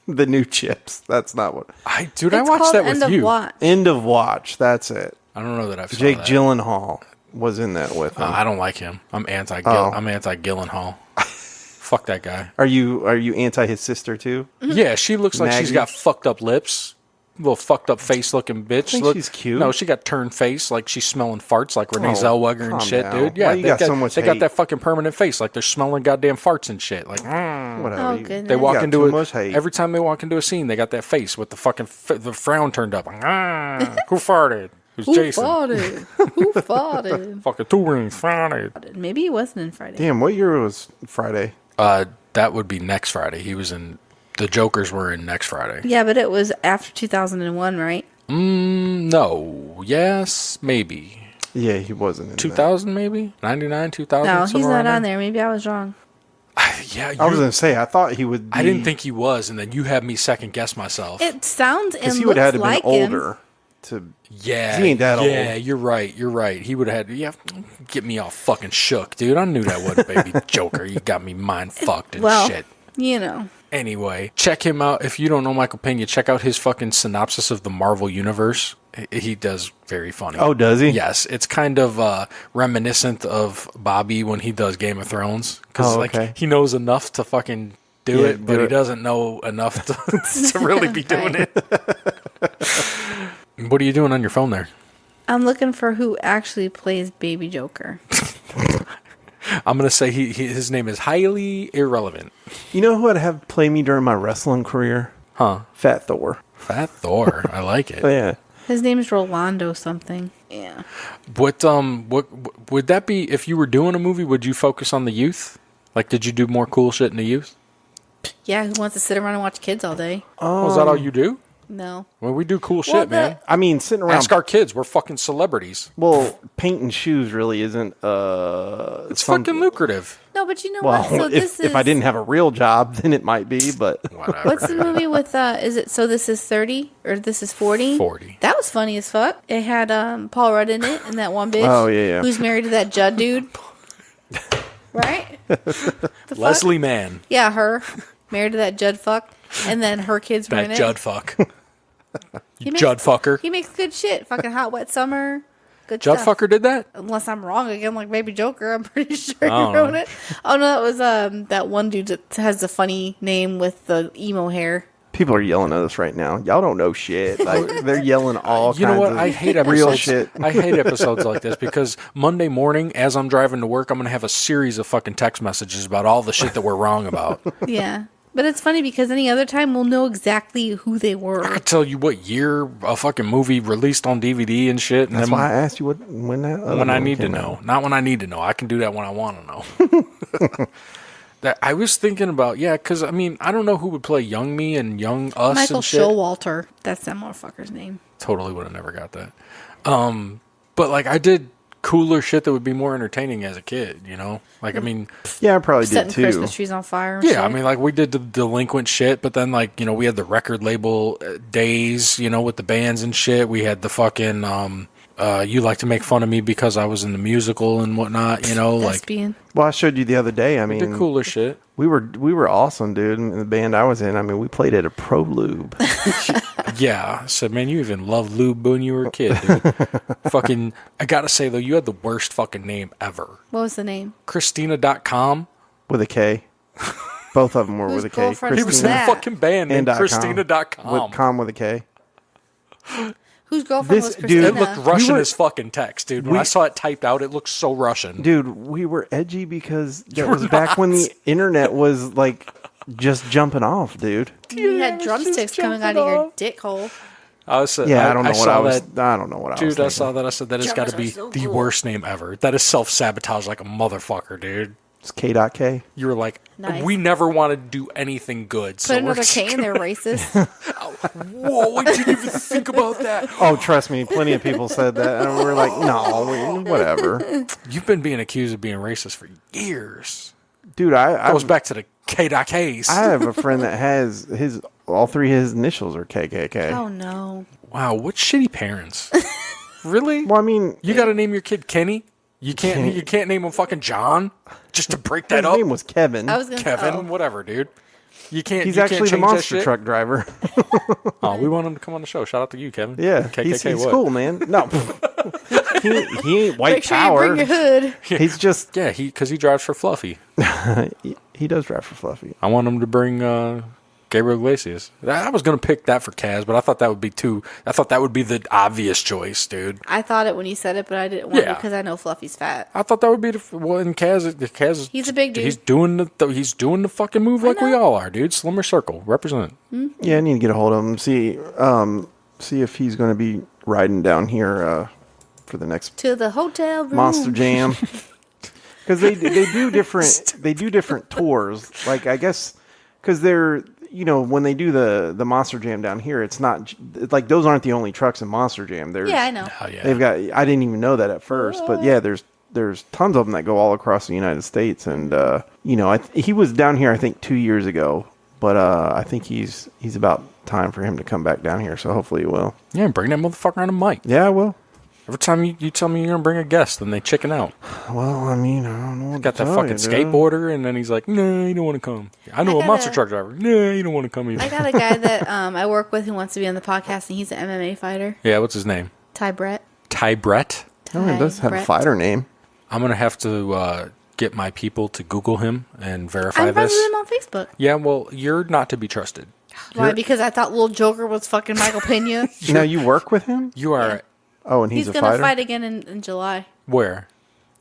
The new Chips. That's not what...
I
It's
watched that
End
with
of
you.
Watch.
End of Watch, that's it.
I don't know that I've
Jake
that.
Gyllenhaal was in that with him.
I don't like him. I'm anti
Oh.
Gyllenhaal. Fuck that guy.
Are you anti his sister too?
Yeah, she looks like she's
Maggie?
got fucked up lips. Little fucked up face looking bitch.
think she's cute.
No, she got turned face like she's smelling farts like Renee
Oh,
Zellweger and
calm
shit,
down.
dude. Yeah,
Why you got so much
they got
hate?
that fucking permanent face like they're smelling goddamn farts and shit. Like
Whatever.
Oh,
You-
goodness.
they
you
walk
got
into
too
it
much hate.
every time they walk into a scene. They got that face with the fucking the frown turned up. Who farted? Who's
Who
Jason?
farted? Who farted?
Fucking two rings farted.
Maybe he wasn't in Friday.
Damn, what year was Friday?
That would be next Friday. He was in. The Jokers were in next Friday.
Yeah, but it was after 2001, right?
No. Yes. Maybe.
Yeah, he wasn't in
2000 maybe 99 2000
No, he's
somewhere
not
around
on there. Maybe I was wrong.
Yeah,
I was gonna say I thought he would.
I didn't think he was, and then you had me second guess myself.
It sounds and
because he
looks
would have had to
like
been
him.
older. To
Yeah,
he ain't that old.
Yeah, you're right. He would have had. Yeah, get me all fucking shook, dude. I knew that wasn't Baby Joker. You got me mind fucked and
Well,
shit.
you know.
Anyway, check him out. If you don't know Michael Pena, check out his fucking synopsis of the Marvel Universe. He does very funny.
Oh, does he?
Yes, it's kind of reminiscent of Bobby when he does Game of Thrones because
Oh, okay.
like he knows enough to fucking do
Yeah,
it, but
do
he
it.
doesn't know enough to really be doing it. What are you doing on your phone there?
I'm looking for who actually plays Baby Joker.
I'm gonna say his name is highly irrelevant.
You know who I'd have play me during my wrestling career?
Huh?
Fat Thor.
Fat Thor. I like it.
Oh, yeah.
His name's Rolando something. Yeah.
What would that be if you were doing a movie? Would you focus on the youth? Like, did you do more cool shit in the youth?
Yeah, who wants to sit around and watch kids all day?
Oh, is that all you do?
No.
Well, we do cool shit, man.
I mean, sitting around.
Ask our kids. We're fucking celebrities.
Well, painting shoes really isn't.
It's fucking lucrative.
No, but you know
Well,
what? So
if I didn't have a real job, then it might be. But
whatever.
What's the movie with is it So This Is 30 or This Is 40?
40.
That was funny as fuck. It had Paul Rudd in it and that one bitch.
Oh, yeah.
Who's married to that Judd dude. Right? The fuck?
Leslie Mann.
Yeah, her. Married to that Judd fuck. And then her kids were in
That
it.
Judd fuck.
He
Judd fucker.
He makes good shit. Fucking Hot Wet Summer. Good
Judd
stuff.
fucker did that?
Unless I'm wrong again, like Baby Joker. I'm pretty sure
I
he
don't
wrote
know.
it. Oh, no, that was that one dude that has the funny name with the emo hair.
People are yelling at us right now. Y'all don't know shit. Like, they're yelling all
You know
kinds
what?
of
I hate
real
episodes.
shit.
I hate episodes like this because Monday morning, as I'm driving to work, I'm going to have a series of fucking text messages about all the shit that we're wrong about.
Yeah. But it's funny because any other time we'll know exactly who they
I
were.
could tell you what year a fucking movie released on DVD and shit. And
That's
then
why I asked you when that other
when I
movie
need to
came
know,
out.
not when I need to know. I can do that when I want to know. That I was thinking about, yeah, because I mean, I don't know who would play Young Me and Young Us
Michael
and shit.
Showalter. That's that motherfucker's name.
Totally would have never got that. But like I did cooler shit that would be more entertaining as a kid, you know? Like, I mean,
Yeah, I probably did
Setting
too.
Christmas trees on fire and
yeah,
shit.
I mean, like we did the delinquent shit, but then like, you know, we had the record label days, you know, with the bands and shit. We had the fucking, you like to make fun of me because I was in the musical and whatnot, you know, like
Thespian.
Well, I showed you the other day. I
we
mean,
did cooler shit.
we were awesome, dude. In the band I was in, I mean, we played at a Pro Lube.
Yeah, I said, man, you even loved lube when you were a kid, dude. Fucking, I gotta say though, you had the worst fucking name ever.
What was the name?
Christina.com.
With a K. Both of them were
Whose
with a K.
girlfriend
He was in a
that?
fucking band named
and
Christina.com.
with a K.
Whose girlfriend
This
was
dude-
It
Christina?
looked Russian
were-
as fucking text, dude. When I saw it typed out, it looked so Russian.
Dude, we were edgy because that
were
was back when
not.
the internet was like just jumping off, dude.
You had
was
drumsticks
just
coming out
jumping
of your
off.
dick hole.
I was,
Yeah, I don't know what
saw
I was.
that.
I don't know what I was.
Dude, I
thinking.
saw that. I said that has got to be
so
the
cool.
worst name ever. That is self-sabotage like a motherfucker, dude.
It's K.K.
You were like,
Nice.
we never want to do anything good.
Put another K in there, racist.
Whoa, I didn't even think about that.
Oh, trust me, plenty of people said that, and we were like, no, whatever.
You've been being accused of being racist for years.
Dude, I
Goes back to the K.Ks.
I have a friend that has all three of his initials are KKK.
Oh, no.
Wow, what shitty parents. Really?
Well, I mean,
You got to name your kid Kenny? You can't name him fucking John just to break that
his
up.
name was Kevin.
I was going to
Kevin, whatever, dude. You can't.
He's
you can't
actually the
change that
monster
shit?
truck driver.
Oh, we want him to come on the show. Shout out to you, Kevin.
Yeah,
KKK
he's
what?
cool, man. No, he ain't white
Make sure you
power.
bring your hood.
He's just
Yeah, because he drives for Fluffy.
he does drive for Fluffy.
I want him to bring Gabriel Iglesias. I was gonna pick that for Kaz, but I thought that would be I thought that would be the obvious choice, dude.
I thought it when you said it, but I didn't want
Yeah.
to because I know Fluffy's fat.
I thought that would be and Kaz.
He's a big dude.
He's doing the fucking move like we all are, dude. Slimmer Circle, represent.
Yeah, I need to get a hold of him. See if he's going to be riding down here for the next
To the hotel room.
Monster Jam. Because they do different tours. Like I guess because they're when they do the Monster Jam down here, it's not it's like those aren't the only trucks in Monster Jam. There's,
Yeah, I know.
Oh yeah.
They've got. I didn't even know that at first, but yeah, there's tons of them that go all across the United States, and he was down here I think 2 years ago, but I think he's about time for him to come back down here. So hopefully he will.
Yeah, bring that motherfucker on the mic.
Yeah, I will.
Every time you tell me you're gonna bring a guest, then they chicken out.
Well, I mean, I don't know. What
Got
to
that
tell
fucking
you, dude.
skateboarder, and then he's like, "No, you don't want to come." I know
I
a monster
gotta-
truck driver. No, you don't want to come either.
I got a guy that I work with who wants to be on the podcast, and he's an MMA fighter.
Yeah, what's his name?
Ty Brett.
Ty Brett.
Oh, he does have a
Brett.
fighter name.
I'm gonna have to get my people to Google him and verify
I'm friends
this.
with him on Facebook.
Yeah, well, you're not to be trusted.
Why? Because I thought Little Joker was fucking Michael Pena.
Now you work with him?
You are
Oh, and he's
He's
a
gonna
fighter.
fight again in July.
where?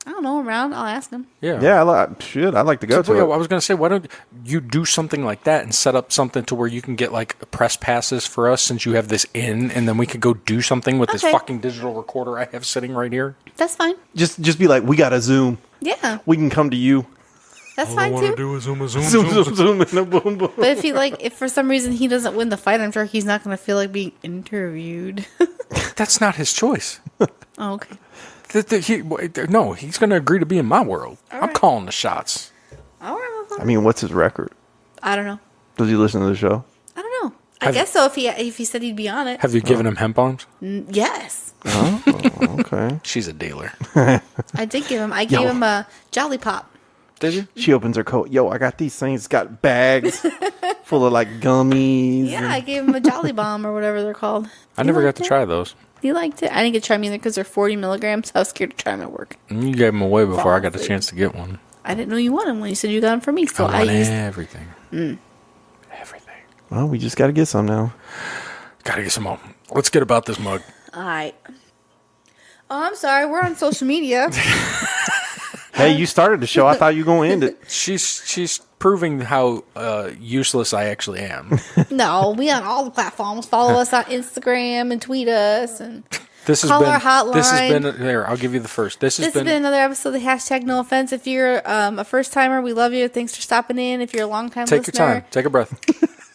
I don't know, around. I'll ask him.
Yeah.
Yeah, I'd like to go
So,
to
yeah,
it.
I was gonna say, why don't you do something like that and set up something to where you can get like press passes for us since you have this in, and then we could go do something with this
Okay.
fucking digital recorder I have sitting right here.
That's fine.
Just be like, we got to Zoom.
Yeah,
We can come to you.
that's fine too.
do is zoom,
Zoom, and a boom, boom.
But if for some reason he doesn't win the fight, I'm sure he's not going to feel like being interviewed.
That's not his choice.
Oh, okay.
No, he's going to agree to be in my world. I'm
right.
calling the shots.
All right.
I mean, what's his record?
I don't know.
Does he listen to the show?
I don't know. I guess so. If he said he'd be on it.
Have you given him hemp bombs?
Yes,
Oh, okay.
She's a dealer.
I did give him. I gave
Yo.
him a Jolly Pop.
Did you?
She opens her coat. Yo, I got these things. Got bags Full of like gummies.
Yeah, I gave him a Jolly Bomb or whatever they're called.
I never got to try those.
You liked it? I didn't get to try them either because they're 40 milligrams. I was scared to try them at work.
You gave them away before I got a chance to get one.
I didn't know you wanted one. You said you got them for me, so
I
I
want
used
everything.
everything.
Well, we just got to get some now.
Gotta get some more. Let's get about this mug.
All right. Oh, I'm sorry. We're on social media.
Hey, you started the show. I thought you were going to end it.
She's proving how useless I actually am.
No, we on all the platforms. Follow us on Instagram and tweet us and
This has
call
been
our hotline.
This has been there. I'll give you the first. This has been
another episode of the hashtag No Offense. If you're a first timer, we love you. Thanks for stopping in. If you're a long time
Take
listener,
your time. Take a breath.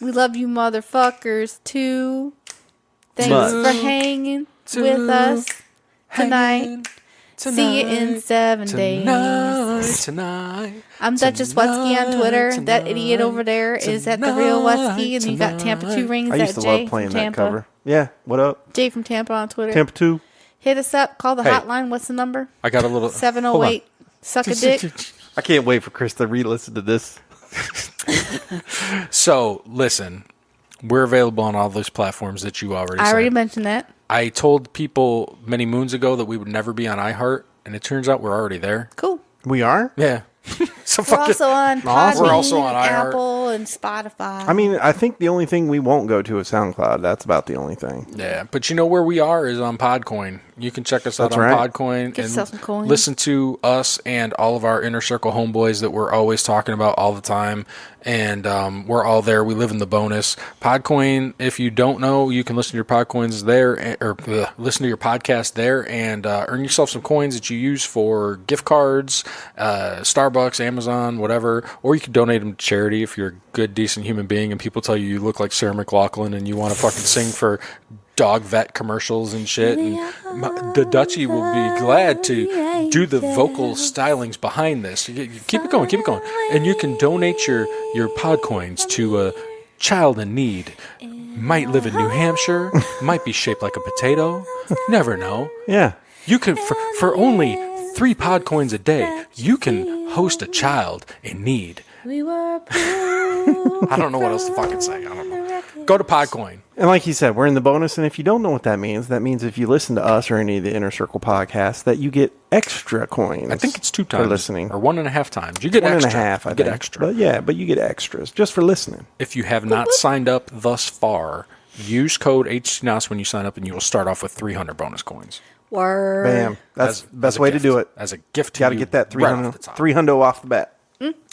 we love you, motherfuckers too. Thanks for hanging with us tonight. See you in 7 days.
Tonight.
I'm Duchess Wutsky on Twitter. That idiot over there is at the real Wutsky, and you got Tampa 2 rings.
I used
at
to
Jay
love playing
from
that
Tampa.
cover. Yeah, what up?
Jay from Tampa on Twitter.
Tampa 2.
Hit us up. Call the
Hey.
hotline. What's the number?
I got a little
708. Suck a dick.
I can't wait for Chris to re-listen to this.
So, listen. We're available on all those platforms that you already
I
said.
already mentioned that.
I told people many moons ago that we would never be on iHeart, and it turns out we're already there.
Cool.
We are?
Yeah. So
We're also on Podbean,
We're also on iHeart.
Apple, and Spotify.
I mean, I think the only thing we won't go to is SoundCloud. That's about the only thing.
Yeah, but you know where we are is on Podcoin. You can check us out
That's
on
right.
Podcoin
Get yourself some
and
coins.
listen to us and all of our Inner Circle homeboys that we're always talking about all the time. And we're all there. We live in the bonus. Podcoin, if you don't know, you can listen to your Podcoins there, listen to your podcast there, and earn yourself some coins that you use for gift cards, Starbucks, Amazon, whatever. Or you can donate them to charity if you're a good, decent human being and people tell you look like Sarah McLachlan and you want to fucking sing for dog vet commercials and shit. And the Dutchie will be glad to do the vocal stylings behind this. You keep it going, keep it going. And you can donate your Podcoins to a child in need. Might live in New Hampshire, might be shaped like a potato. Never know.
Yeah.
You can, for only 3 Podcoins a day, you can host a child in need.
We were
I don't know what else to fucking say. I don't know. Go to Podcoin.
And like you said, we're in the bonus. And if you don't know what that means if you listen to us or any of the Inner Circle podcasts, that you get extra coins.
I think it's 2 times.
For listening.
Or 1.5 times. You get
1.5,
extra.
I
You
think.
get extra.
But you get extras just for listening.
If you have not signed up thus far, use code HTNOS when you sign up and you will start off with 300 bonus coins.
Word.
Bam. That's
As-
the best
as a
way
gift.
to do it.
As a gift to
Got to
you
get that
right
300,
off the top.
300 off the bat.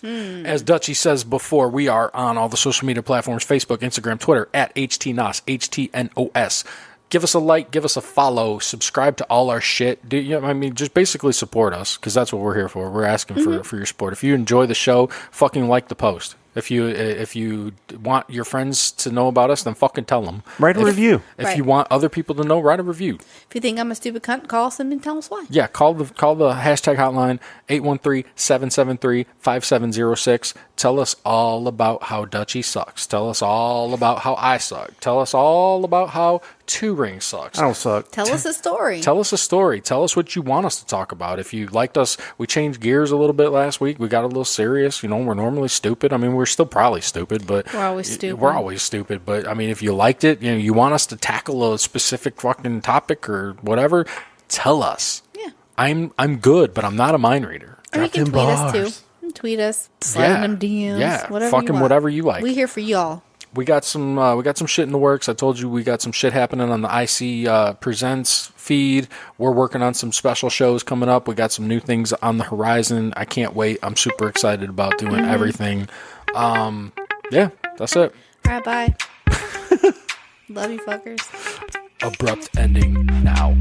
As Dutchie says before, we are on all the social media platforms, Facebook, Instagram, Twitter, at HTNOS, HTNOS. Give us a like, give us a follow, subscribe to all our shit. Just basically support us, because that's what we're here for. We're asking for your support. If you enjoy the show, fucking like the post. If you want your friends to know about us, then fucking tell them.
Write a review.
If you want other people to know, write a review.
If you think I'm a stupid cunt, call us and tell us why.
Yeah, call the hashtag hotline 813-773-5706. Tell us all about how Dutchie sucks. Tell us all about how I suck. Tell us all about how 2 Rings sucks.
I don't suck.
Tell us a story.
Tell us a story. Tell us what you want us to talk about. If you liked us, we changed gears a little bit last week. We got a little serious. We're normally stupid. I mean, we're still probably stupid, but
We're always stupid.
We're always stupid. But I mean, if you liked it, you want us to tackle a specific fucking topic or whatever, tell us.
Yeah.
I'm good, but I'm not a mind reader.
Or you can tweet us too. Tweet us, slide in them DMs,
Yeah,
whatever
fucking
you want.
whatever you like.
We here for y'all.
We got some shit in the works. I told you we got some shit happening on the IC Presents feed. We're working on some special shows coming up. We got some new things on the horizon. I can't wait. I'm super excited about doing everything. Yeah, that's it.
All right, bye. Love you, fuckers.
Abrupt ending now.